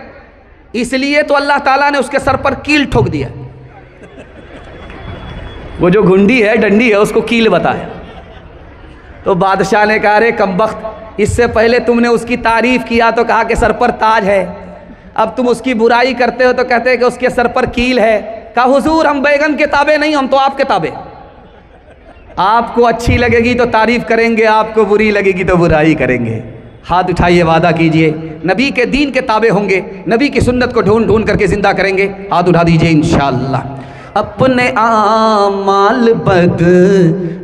[SPEAKER 1] इसलिए तो अल्लाह ताला ने उसके सर पर कील ठोक दिया। वो जो घुंडी है, डंडी है, उसको कील बताया। तो बादशाह ने कहा, अरे कमबख्त, इससे पहले तुमने उसकी तारीफ किया तो कहा कि सर पर ताज है, अब तुम उसकी बुराई करते हो तो कहते हैं कि उसके सर पर कील है। कहा हुजूर हम बैगन के ताबे नहीं, हम तो आपके ताबे। आपको अच्छी लगेगी तो तारीफ करेंगे, आपको बुरी लगेगी तो बुराई करेंगे। हाथ उठाइए, वादा कीजिए नबी के दीन के ताबे होंगे, नबी की सुन्नत को ढूंढ ढूंढ करके जिंदा करेंगे। हाथ उठा दीजिए इंशाअल्लाह। अपने आमाल बद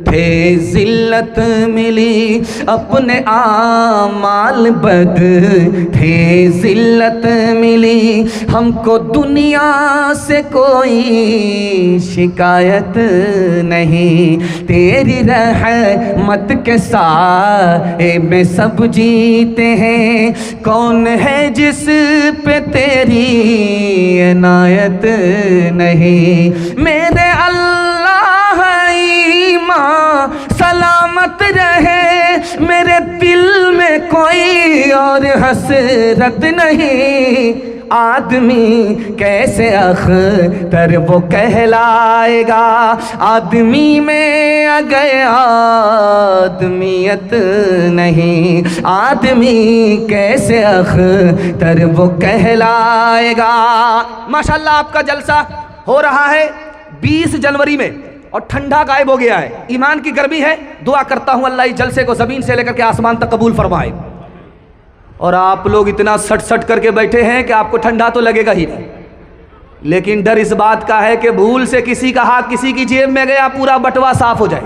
[SPEAKER 1] थे जिल्लत मिली, अपने आमाल बद थे जिल्लत मिली, हमको दुनिया से कोई शिकायत नहीं, तेरी रहमत के साए में सब जीते हैं, कौन है जिस पे तेरी इनायत नहीं, मेरे अल्लाह ईमान सलामत रहे, मेरे दिल में कोई और हसरत नहीं, आदमी कैसे अख्तर वो कहलाएगा, आदमी में अगर आदमियत नहीं, आदमी कैसे अख्तर वो कहलाएगा। माशाल्लाह आपका जलसा हो रहा है 20 जनवरी में और ठंडा गायब हो गया है, ईमान की गर्मी है। दुआ करता हूं अल्लाह इस जलसे को ज़मीन से लेकर के आसमान तक कबूल फरमाए। और आप लोग इतना सट सट करके बैठे हैं कि आपको ठंडा तो लगेगा ही नहीं, लेकिन डर इस बात का है कि भूल से किसी का हाथ किसी की जेब में गया, पूरा बटवा साफ हो जाए।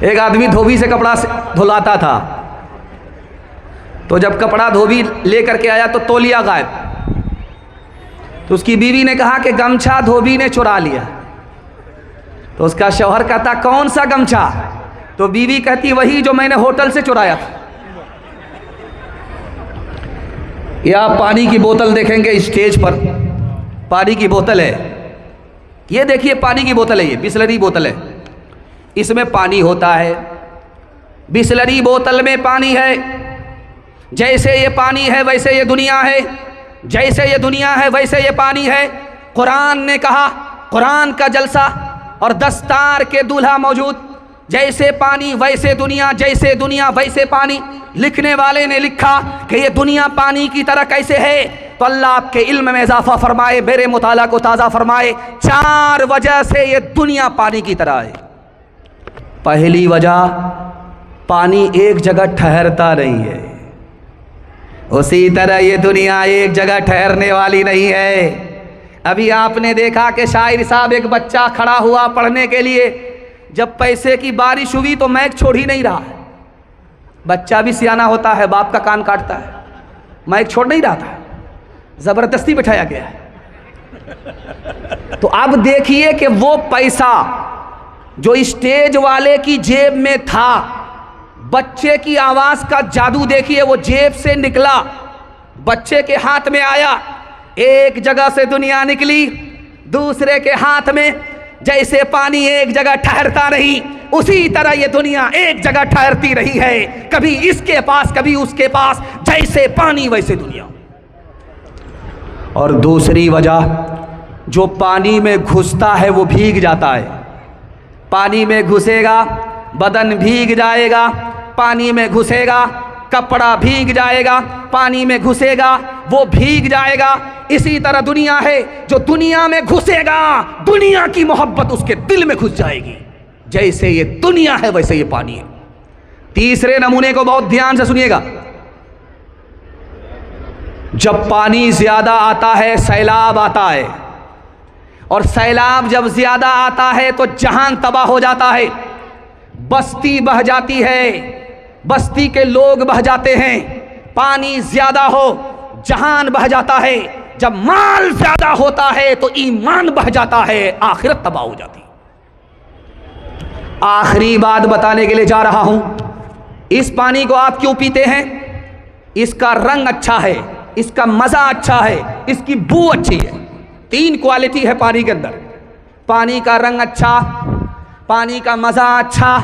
[SPEAKER 1] एक आदमी धोबी से कपड़ा धुलाता था, तो जब कपड़ा धोबी लेकर के आया तो तौलिया गायब। तो उसकी बीवी ने कहा कि गमछा धोबी ने चुरा लिया। तो उसका शौहर कहता कौन सा गमछा? तो बीवी कहती वही जो मैंने होटल से चुराया था। या पानी की बोतल देखेंगे स्टेज पर, पानी की बोतल है, ये देखिए पानी की बोतल है, ये बिसलरी बोतल है, इसमें पानी होता है, बिसलरी बोतल में पानी है। जैसे ये पानी है वैसे ये दुनिया है। जैसे ये दुनिया है वैसे ये पानी है। कुरान ने कहा, कुरान का जलसा और दस्तार के दूल्हा मौजूद, जैसे पानी वैसे दुनिया, जैसे दुनिया वैसे पानी। लिखने वाले ने लिखा कि ये दुनिया पानी की तरह कैसे है, तो अल्लाह आपके इल्म में इजाफा फरमाए, मेरे मुताला को ताज़ा फरमाए। 4 वजह से ये दुनिया पानी की तरह है। पहली वजह, पानी एक जगह ठहरता नहीं है, उसी तरह ये दुनिया एक जगह ठहरने वाली नहीं है। अभी आपने देखा कि शायर साहब, एक बच्चा खड़ा हुआ पढ़ने के लिए, जब पैसे की बारिश हुई तो मैक छोड़ ही नहीं रहा। बच्चा भी सियाना होता है, बाप का कान काटता है, मैक छोड़ नहीं रहा था, जबरदस्ती बिठाया गया है। तो अब देखिए कि वो पैसा जो स्टेज वाले की जेब में था, बच्चे की आवाज का जादू देखिए, वो जेब से निकला, बच्चे के हाथ में आया, एक जगह से दुनिया निकली दूसरे के हाथ में। जैसे पानी एक जगह ठहरता नहीं, उसी तरह ये दुनिया एक जगह ठहरती रही है, कभी इसके पास कभी उसके पास, जैसे पानी वैसे दुनिया। और दूसरी वजह, जो पानी में घुसता है वो भीग जाता है। पानी में घुसेगा बदन भीग जाएगा, पानी में घुसेगा कपड़ा भीग जाएगा, पानी में घुसेगा वो भीग जाएगा। इसी तरह दुनिया है, जो दुनिया में घुसेगा दुनिया की मोहब्बत उसके दिल में घुस जाएगी। जैसे ये दुनिया है वैसे ये पानी है। तीसरे नमूने को बहुत ध्यान से सुनिएगा। जब पानी ज्यादा आता है सैलाब आता है, और सैलाब जब ज्यादा आता है तो जहान तबाह हो जाता है, बस्ती बह जाती है, बस्ती के लोग बह जाते हैं। पानी ज्यादा हो जहान बह जाता है, जब माल ज्यादा होता है तो ईमान बह जाता है, आखिरत तबाह हो जाती है। आखिरी बात बताने के लिए जा रहा हूं, इस पानी को आप क्यों पीते हैं? इसका रंग अच्छा है, इसका मजा अच्छा है, इसकी बू अच्छी है। 3 क्वालिटी है पानी के अंदर। पानी का रंग अच्छा, पानी का मजा अच्छा,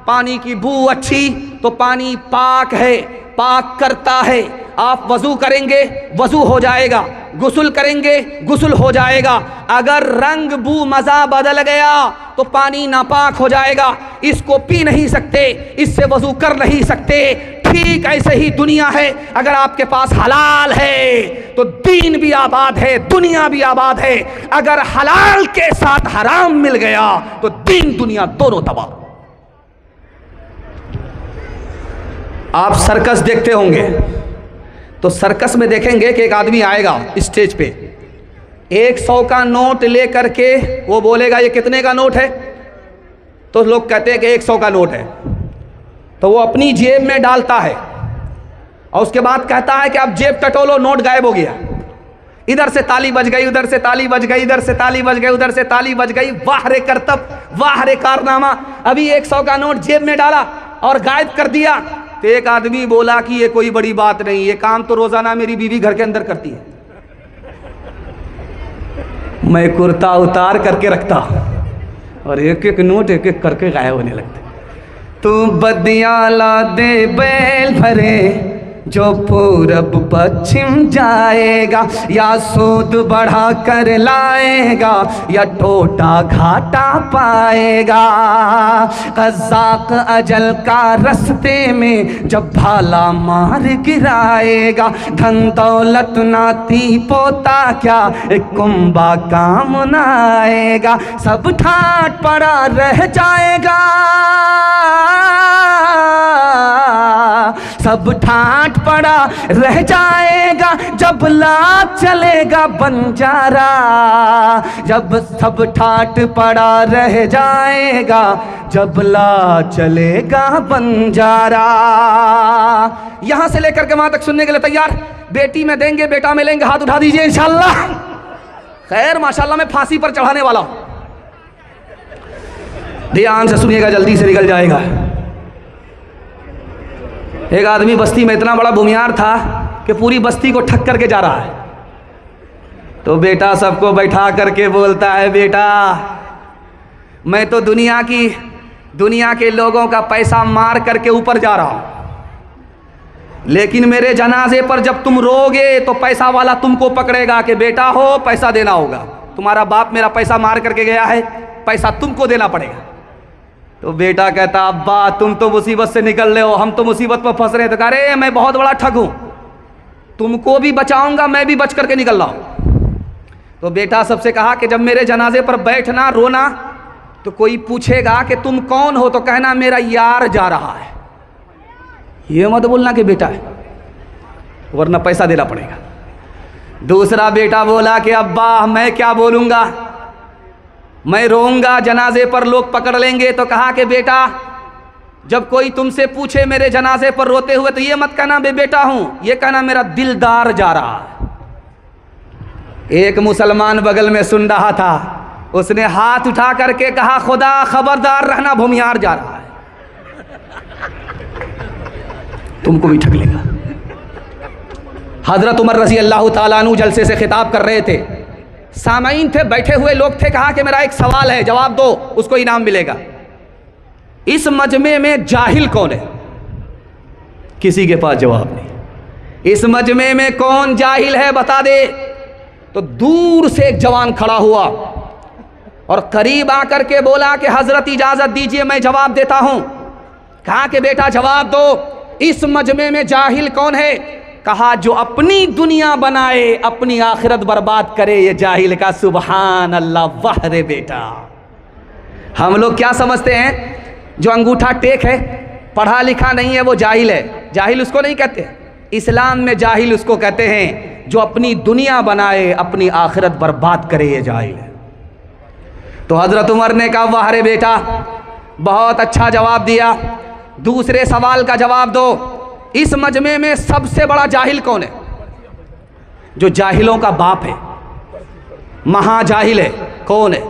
[SPEAKER 1] पानी की बू अच्छी, तो पानी पाक है, पाक करता है। आप वजू करेंगे वजू हो जाएगा, गुस्ल करेंगे गुस्ल हो जाएगा। अगर रंग बू मजा बदल गया तो पानी नापाक हो जाएगा, इसको पी नहीं सकते, इससे वजू कर नहीं सकते। ठीक ऐसे ही दुनिया है, अगर आपके पास हलाल है तो दीन भी आबाद है, दुनिया भी आबाद है। अगर हलाल के साथ हराम मिल गया तो दीन दुनिया दोनों तबाह। आप सर्कस देखते होंगे, तो सर्कस में देखेंगे कि एक आदमी आएगा स्टेज पे, 100 का नोट लेकर के वो बोलेगा ये कितने का नोट है, तो लोग कहते हैं कि 100 का नोट है, तो वो अपनी जेब में डालता है और उसके बाद कहता है कि आप जेब टटोलो, नोट गायब हो गया। इधर से ताली बज गई, उधर से ताली बज गई, इधर से ताली बज गई, उधर से ताली बज गई। वाह रे करतब, वाह रे कारनामा। अभी 100 का नोट जेब में डाला और गायब कर दिया। तो एक आदमी बोला कि ये कोई बड़ी बात नहीं, ये काम तो रोजाना मेरी बीवी घर के अंदर करती है, मैं कुर्ता उतार करके रखता और एक एक नोट एक एक करके गायब होने लगते। तू बदियां ला दे बैल भरे जो पूरब पश्चिम जाएगा, या सूद बढ़ा कर लाएगा या टोटा घाटा पाएगा। कज़ाक अजल का रस्ते में जब भाला मार गिराएगा, धन दौलत नाती पोता क्या एक कुंबा काम न आएगा। सब ठाट पड़ा रह जाएगा, सब ठाट पड़ा रह जाएगा जब लाख चलेगा बंजारा। जब सब ठाट पड़ा रह जाएगा जब लाख चलेगा बंजारा। यहां से लेकर के वहां तक सुनने के लिए तैयार? बेटी में देंगे, बेटा में लेंगे, हाथ उठा दीजिए इंशाल्लाह। खैर माशाल्लाह मैं फांसी पर चढ़ाने वाला हूं, ध्यान से सुनिएगा, जल्दी से निकल जाएगा। एक आदमी बस्ती में इतना बड़ा भूमियार था कि पूरी बस्ती को ठक करके जा रहा है। तो बेटा सबको बैठा करके बोलता है, बेटा मैं तो दुनिया के लोगों का पैसा मार करके ऊपर जा रहा हूं, लेकिन मेरे जनाजे पर जब तुम रोगे तो पैसा वाला तुमको पकड़ेगा कि बेटा हो पैसा देना होगा, तुम्हारा बाप मेरा पैसा मार करके गया है, पैसा तुमको देना पड़ेगा। तो बेटा कहता अब्बा तुम तो मुसीबत से निकल रहे हो, हम तो मुसीबत पर फंस रहे हैं। तो कह रहे मैं बहुत बड़ा ठग हूं, तुमको भी बचाऊंगा, मैं भी बच करके निकल रहा हूं। तो बेटा सबसे कहा कि जब मेरे जनाजे पर बैठना रोना तो कोई पूछेगा कि तुम कौन हो तो कहना मेरा यार जा रहा है, ये मत बोलना कि बेटा है, वरना पैसा देना पड़ेगा। दूसरा बेटा बोला कि अब्बा मैं क्या बोलूंगा, मैं रोऊंगा, जनाजे पर लोग पकड़ लेंगे। तो कहा कि बेटा जब कोई तुमसे पूछे मेरे जनाजे पर रोते हुए तो ये मत कहना मैं बेटा हूं, ये कहना मेरा दिलदार जा रहा है। एक मुसलमान बगल में सुन रहा था, उसने हाथ उठा करके कहा खुदा खबरदार रहना भूमिहार जा रहा है, तुमको भी ठग लेगा। हजरत उमर रजी अल्लाह ताला अन्हु जलसे से खिताब कर रहे थे, सामाईन थे, बैठे हुए लोग थे। कहा कि मेरा एक सवाल है, जवाब दो, उसको इनाम मिलेगा। इस मजमे में जाहिल कौन है? किसी के पास जवाब नहीं। इस मजमे में कौन जाहिल है बता दे। तो दूर से एक जवान खड़ा हुआ और करीब आकर के बोला कि हजरत इजाजत दीजिए मैं जवाब देता हूं। कहा कि बेटा जवाब दो, इस मजमे में जाहिल कौन है? कहा जो अपनी दुनिया बनाए अपनी आखिरत बर्बाद करे, ये जाहिल का। सुभान अल्लाह, वाह रे बेटा। हम लोग क्या समझते हैं, जो अंगूठा टेक है, पढ़ा लिखा नहीं है, वो जाहिल है। जाहिल उसको नहीं कहते, इस्लाम में जाहिल उसको कहते हैं जो अपनी दुनिया बनाए अपनी आखिरत बर्बाद करे, ये जाहिल है। तो हजरत उमर ने कहा वाह रे बेटा, बहुत अच्छा जवाब दिया। दूसरे सवाल का जवाब दो, इस मजमे में सबसे बड़ा जाहिल कौन है? जो जाहिलों का बाप है, महाजाहिल है, कौन है?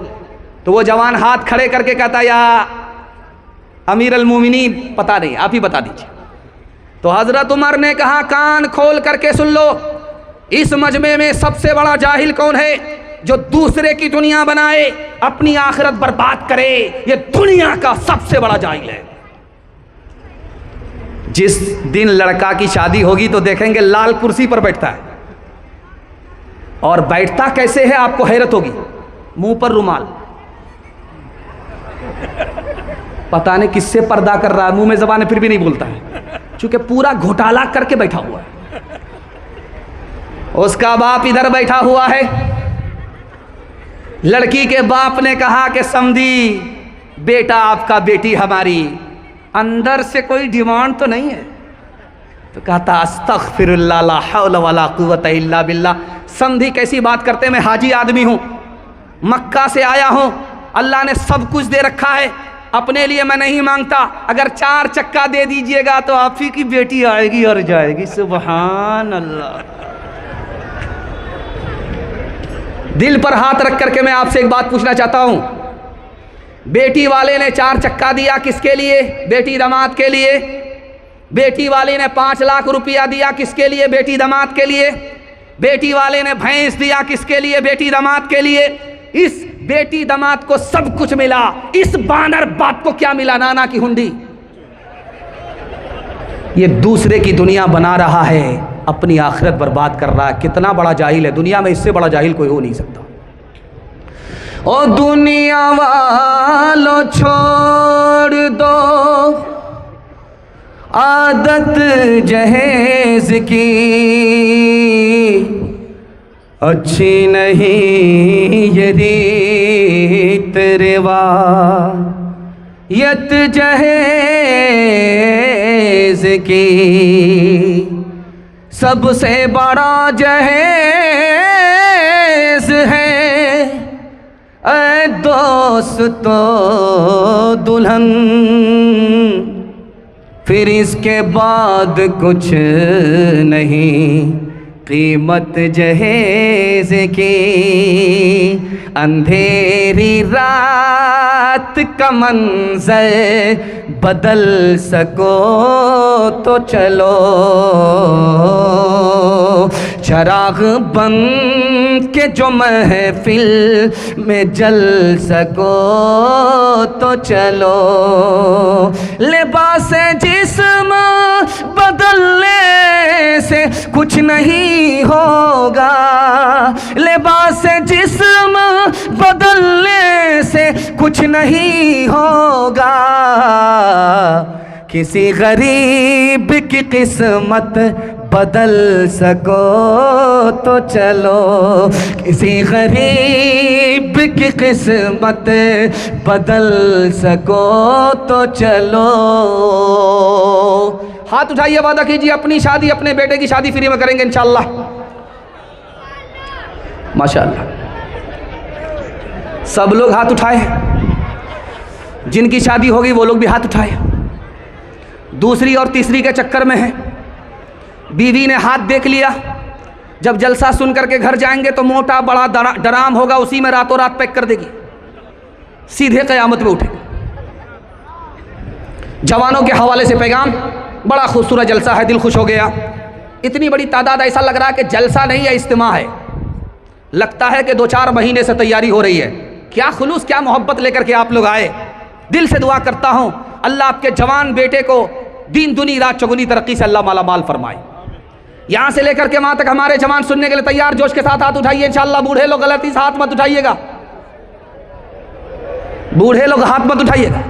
[SPEAKER 1] तो वो जवान हाथ खड़े करके कहता या अमीर अल मोमिनीन, पता नहीं, आप ही बता दीजिए। तो हजरत उमर ने कहा कान खोल करके सुन लो, इस मजमे में सबसे बड़ा जाहिल कौन है? जो दूसरे की दुनिया बनाए अपनी आखिरत बर्बाद करे, ये दुनिया का सबसे बड़ा जाहिल है। जिस दिन लड़का की शादी होगी तो देखेंगे लाल कुर्सी पर बैठता है, और बैठता कैसे है आपको हैरत होगी, मुंह पर रुमाल, पता नहीं किससे पर्दा कर रहा है, मुंह में जबान है फिर भी नहीं बोलता है, क्योंकि पूरा घोटाला करके बैठा हुआ है। उसका बाप इधर बैठा हुआ है। लड़की के बाप ने कहा कि समधी बेटा आपका, बेटी हमारी, अंदर से कोई डिमांड तो नहीं है? तो कहता अस्तगफिरुल्लाह ला हौला वला कुव्वता इल्ला बिल्लाह। समधी कैसी बात करते, मैं हाजी आदमी हूं, मक्का से आया हूं, अल्लाह ने सब कुछ दे रखा है, अपने लिए मैं नहीं मांगता, अगर 4 चक्का दे दीजिएगा तो आप ही की बेटी आएगी और जाएगी। सुभान अल्लाह। दिल पर हाथ रख करके मैं आपसे एक बात पूछना चाहता हूं, बेटी वाले ने 4 चक्का दिया किसके लिए? बेटी दामाद के लिए। बेटी वाले ने 5 लाख रुपया दिया किसके लिए? बेटी दामाद के लिए। बेटी वाले ने भैंस दिया किसके लिए? बेटी दामाद के लिए। इस बेटी दामाद को सब कुछ मिला, इस बानर बाप को क्या मिला? नाना की हुंडी। ये दूसरे की दुनिया बना रहा है, अपनी आखिरत बर्बाद कर रहा है। कितना बड़ा जाहिल है, दुनिया में इससे बड़ा जाहिल कोई हो नहीं सकता। ओ दुनिया वालों छोड़ दो आदत जहेज की, अच्छी नहीं ये रीत रिवायत जहेज की, सबसे बड़ा जहेज है ऐ दोस्तों दुल्हन, फिर इसके बाद कुछ नहीं कीमत जहेज की। अंधेरी रात का मंजर बदल सको तो चलो, चराग बंद के जो महफिल में जल सको तो चलो, लिबास जिस्म बदलने से कुछ नहीं होगा, लिबास जिस्म बदलने से कुछ नहीं होगा, किसी गरीब की किस्मत बदल सको तो चलो, किसी गरीब की किस्मत बदल सको तो चलो। हाथ उठाइए, वादा कीजिए अपनी शादी, अपने बेटे की शादी फ्री में करेंगे इंशाअल्लाह। माशाअल्लाह, सब लोग हाथ उठाए, जिनकी शादी होगी वो लोग भी हाथ उठाए। दूसरी और तीसरी के चक्कर में है, बीवी ने हाथ देख लिया, जब जलसा सुन करके घर जाएंगे तो मोटा बड़ा डराम होगा, उसी में रातों रात पैक कर देगी, सीधे क़यामत में उठेगी। जवानों के हवाले से पैगाम, बड़ा खूबसूरत जलसा है, दिल खुश हो गया। इतनी बड़ी तादाद, ऐसा लग रहा है कि जलसा नहीं है, इज्तिमा है। लगता है कि 2-4 महीने से तैयारी हो रही है। क्या खुलूस, क्या मोहब्बत लेकर के आप लोग आए। दिल से दुआ करता हूँ अल्लाह आपके जवान बेटे को दीन दुनी रात चौगुनी तरक्की से अल्लाह माला माल फरमाए। यहाँ से लेकर के वहाँ तक हमारे जवान सुनने के लिए तैयार, जोश के साथ हाथ उठाइए इंशाअल्लाह। बूढ़े लोग गलती से हाथ मत उठाइएगा, बूढ़े लोग हाथ मत उठाइएगा।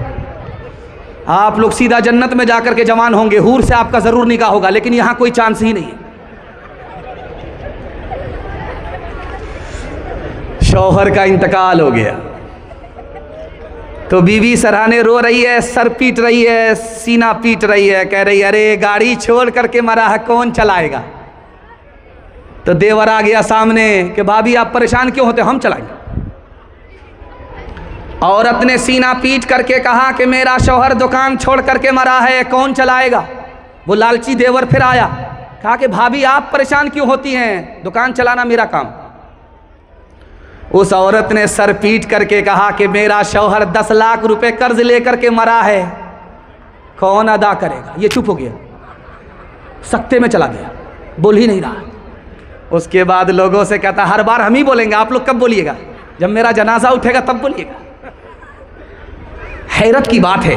[SPEAKER 1] आप लोग सीधा जन्नत में जाकर के जवान होंगे, हूर से आपका जरूर निकाह होगा, लेकिन यहाँ कोई चांस ही नहीं है। शौहर का इंतकाल हो गया तो बीवी सराहने रो रही है, सर पीट रही है, सीना पीट रही है, कह रही है अरे गाड़ी छोड़ करके मरा है, कौन चलाएगा। तो देवर आ गया सामने कि भाभी आप परेशान क्यों होते, हम चलाएंगे। औरत ने सीना पीट करके कहा कि मेरा शौहर दुकान छोड़ करके मरा है, कौन चलाएगा। वो लालची देवर फिर आया, कहा कि भाभी आप परेशान क्यों होती हैं, दुकान चलाना मेरा काम। उस औरत ने सर पीट करके कहा कि मेरा शौहर 10 लाख रुपए कर्ज लेकर के मरा है, कौन अदा करेगा। ये चुप हो गया, सख्ते में चला गया, बोल ही नहीं रहा। उसके बाद लोगों से कहता हर बार हम ही बोलेंगे, आप लोग कब बोलिएगा, जब मेरा जनाजा उठेगा तब बोलिएगा। हैरत की बात है,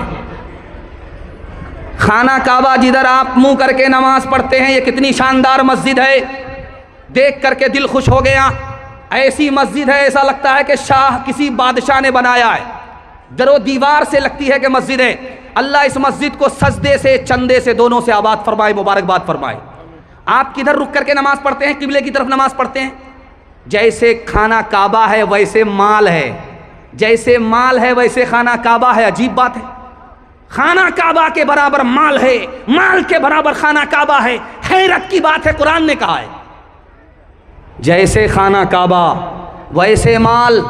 [SPEAKER 1] खाना काबा जिधर आप मुंह करके नमाज पढ़ते हैं, ये कितनी शानदार मस्जिद है, देख करके दिल खुश हो गया। ऐसी मस्जिद है, ऐसा लगता है कि शाह किसी बादशाह ने बनाया है, दरो दीवार से लगती है कि मस्जिद है। अल्लाह इस मस्जिद को सजदे से, चंदे से, दोनों से आबाद फरमाए, मुबारकबाद फरमाए। आप किधर रुक करके नमाज पढ़ते हैं, किबले की तरफ नमाज पढ़ते हैं। जैसे खाना काबा है वैसे माल है, जैसे माल है वैसे खाना काबा है। अजीब बात है, खाना काबा के बराबर माल है, माल के बराबर खाना काबा है। हैरत की बात है, कुरान ने कहा है जैसे खाना काबा वैसे माल,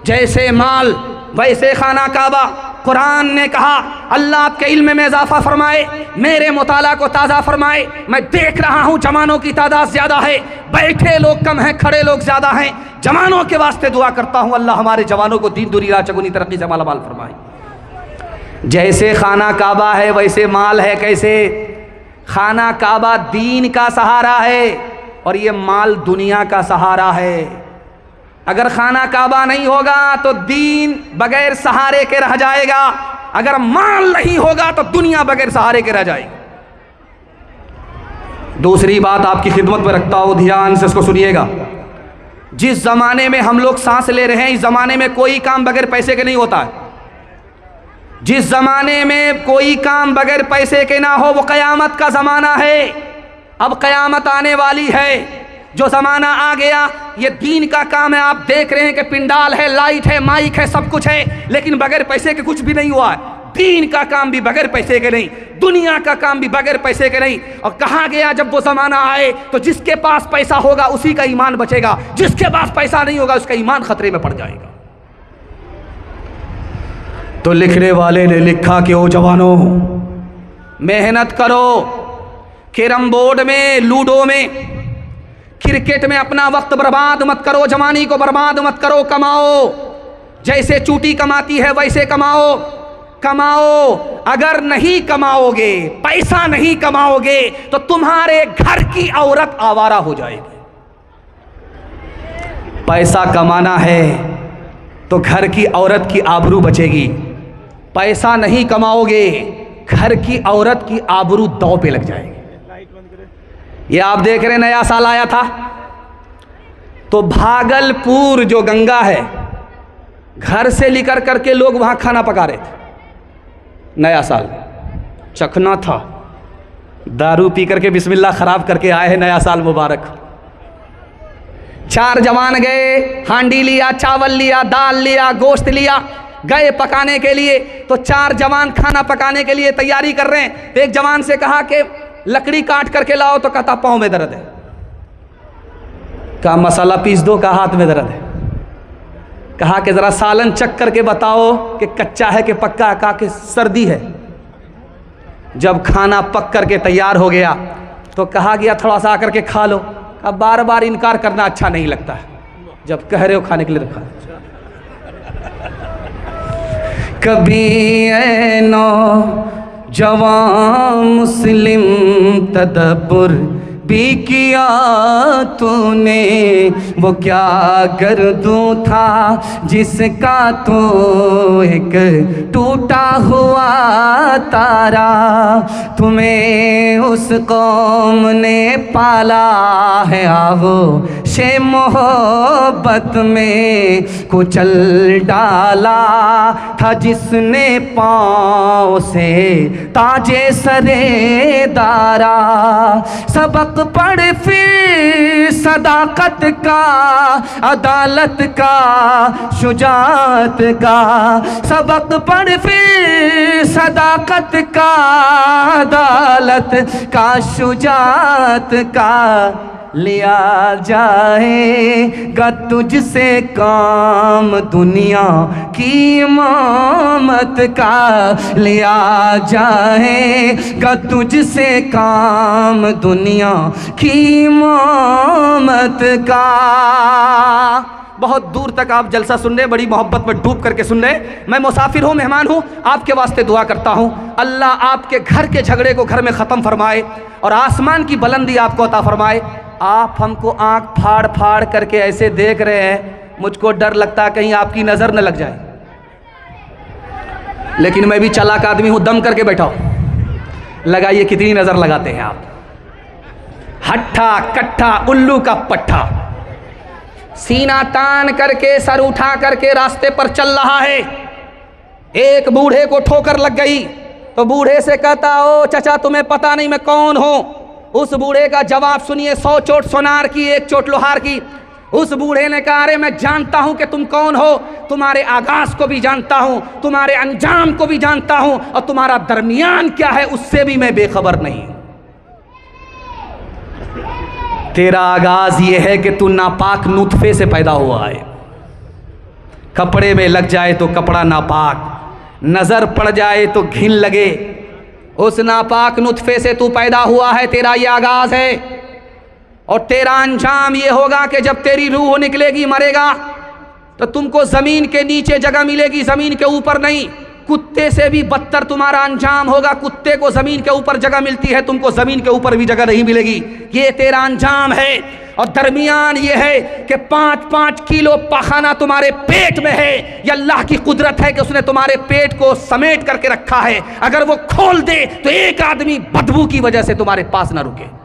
[SPEAKER 1] जैसे माल वैसे खाना काबा। कुरान ने कहा अल्लाह आपके इल्म में इजाफा फरमाए, मेरे मुताला को ताज़ा फरमाए। मैं देख रहा हूँ जवानों की तादाद ज़्यादा है, बैठे लोग कम हैं, खड़े लोग ज़्यादा हैं। जवानों के वास्ते दुआ करता हूँ अल्लाह हमारे जवानों को दीन दुनिया चगुनी तरक्की से माला माल फरमाए। जैसे खाना काबा है वैसे माल है। कैसे? खाना काबा दीन का सहारा है और ये माल दुनिया का सहारा है। अगर खाना काबा नहीं होगा तो दीन बगैर सहारे के रह जाएगा, अगर माल नहीं होगा तो दुनिया बगैर सहारे के रह जाएगी। दूसरी बात आपकी खिदमत में रखता हूं, ध्यान से इसको सुनिएगा। जिस जमाने में हम लोग सांस ले रहे हैं, इस जमाने में कोई काम बगैर पैसे के नहीं होता है। जिस जमाने में कोई काम बगैर पैसे के ना हो वो कयामत का जमाना है। अब कयामत आने वाली है, जो ज़माना आ गया ये दीन का काम है। आप देख रहे हैं कि पिंडाल है, लाइट है, माइक है, सब कुछ है, लेकिन बगैर पैसे के कुछ भी नहीं हुआ है। दीन का काम भी बगैर पैसे के नहीं, दुनिया का काम भी बगैर पैसे के नहीं। और कहा गया जब वो ज़माना आए तो जिसके पास पैसा होगा उसी का ईमान बचेगा, जिसके पास पैसा नहीं होगा उसका ईमान खतरे में पड़ जाएगा। तो लिखने वाले ने लिखा कि ओ जवानों, मेहनत करो, कैरम बोर्ड में, लूडो में, क्रिकेट में अपना वक्त बर्बाद मत करो, जवानी को बर्बाद मत करो। कमाओ, जैसे चूटी कमाती है वैसे कमाओ, कमाओ। अगर नहीं कमाओगे, पैसा नहीं कमाओगे तो तुम्हारे घर की औरत आवारा हो जाएगी। पैसा कमाना है तो घर की औरत की आबरू बचेगी। पैसा नहीं कमाओगे, घर की औरत की आबरू दांव पे लग जाएगी। ये आप देख रहे, नया साल आया था तो भागलपुर जो गंगा है, घर से लेकर करके लोग वहां खाना पका रहे थे। नया साल चखना था, दारू पी करके बिस्मिल्लाह खराब करके आए हैं। नया साल मुबारक। 4 जवान गए, हांडी लिया, चावल लिया, दाल लिया, गोश्त लिया, गए पकाने के लिए। तो 4 जवान खाना पकाने के लिए तैयारी कर रहे हैं। एक जवान से कहा कि लकड़ी काट करके लाओ, तो कहता पाँव में दर्द है। कहा मसाला पीस दो, कहा हाथ में दर्द है। कहा कि जरा सालन चख करके बताओ कि कच्चा है कि पक्का है। कहा कि सर्दी है। जब खाना पक करके तैयार हो गया तो कहा गया थोड़ा सा आकर के खा लो। अब बार बार इनकार करना अच्छा नहीं लगता है, जब कह रहे हो खाने के लिए रखा। कभी ऐ नौजवान मुस्लिम तदब्बुर भी किया तूने, वो क्या गर्दू था जिसका तो एक टूटा हुआ तारा। तुम्हें उस कौम ने पाला है, आवो शे मोहब्बत में कुचल डाला था जिसने पाँव से ताजे सरे दारा। सबक पढ़ फिर सदाकत का, अदालत का, शुजात का। सबक पढ़ फिर सदाकत का, अदालत का, शुजात का। लिया जाएगा तुझसे काम दुनिया की इमामत का। लिया जाएगा तुझसे काम दुनिया की इमामत का। बहुत दूर तक आप जलसा सुन रहे, बड़ी मोहब्बत में डूब करके सुन रहे। मैं मुसाफिर हूँ, मेहमान हूँ, आपके वास्ते दुआ करता हूँ अल्लाह आपके घर के झगड़े को घर में ख़त्म फरमाए और आसमान की बुलंदी आपको अता फरमाए। आप हमको आंख फाड़ फाड़ करके ऐसे देख रहे हैं, मुझको डर लगता है कहीं आपकी नज़र न लग जाए। लेकिन मैं भी चालाक आदमी हूँ, दम करके बैठा हूँ। लगाइए कितनी नज़र लगाते हैं आप। हट्ठा कट्ठा उल्लू का पट्ठा, सीना तान करके सर उठा करके रास्ते पर चल रहा है। एक बूढ़े को ठोकर लग गई तो बूढ़े से कहता, ओ चचा तुम्हें पता नहीं मैं कौन हूँ। उस बूढ़े का जवाब सुनिए, 100 चोट सोनार की, 1 चोट लोहार की। उस बूढ़े ने कहा, अरे मैं जानता हूं कि तुम कौन हो, तुम्हारे आगाज को भी जानता हूं, तुम्हारे अंजाम को भी जानता हूं, और तुम्हारा दरमियान क्या है उससे भी मैं बेखबर नहीं। तेरा आगाज ये है कि तू नापाक नुतफे से पैदा हुआ है। कपड़े में लग जाए तो कपड़ा नापाक, नजर पड़ जाए तो घिन लगे, उस नापाक नुतफे से तू पैदा हुआ है। तेरा ये आगाज है और तेरा अंजाम ये होगा कि जब तेरी रूह निकलेगी, मरेगा, तो तुमको जमीन के नीचे जगह मिलेगी, जमीन के ऊपर नहीं। कुत्ते से भी बदतर तुम्हारा अंजाम होगा। कुत्ते को जमीन के ऊपर जगह मिलती है, तुमको जमीन के ऊपर भी जगह नहीं मिलेगी। ये तेरा अंजाम है। और दरमियान ये है कि 5-5 किलो पखाना तुम्हारे पेट में है। ये अल्लाह की कुदरत है कि उसने तुम्हारे पेट को समेट करके रखा है। अगर वो खोल दे तो एक आदमी बदबू की वजह से तुम्हारे पास ना रुके।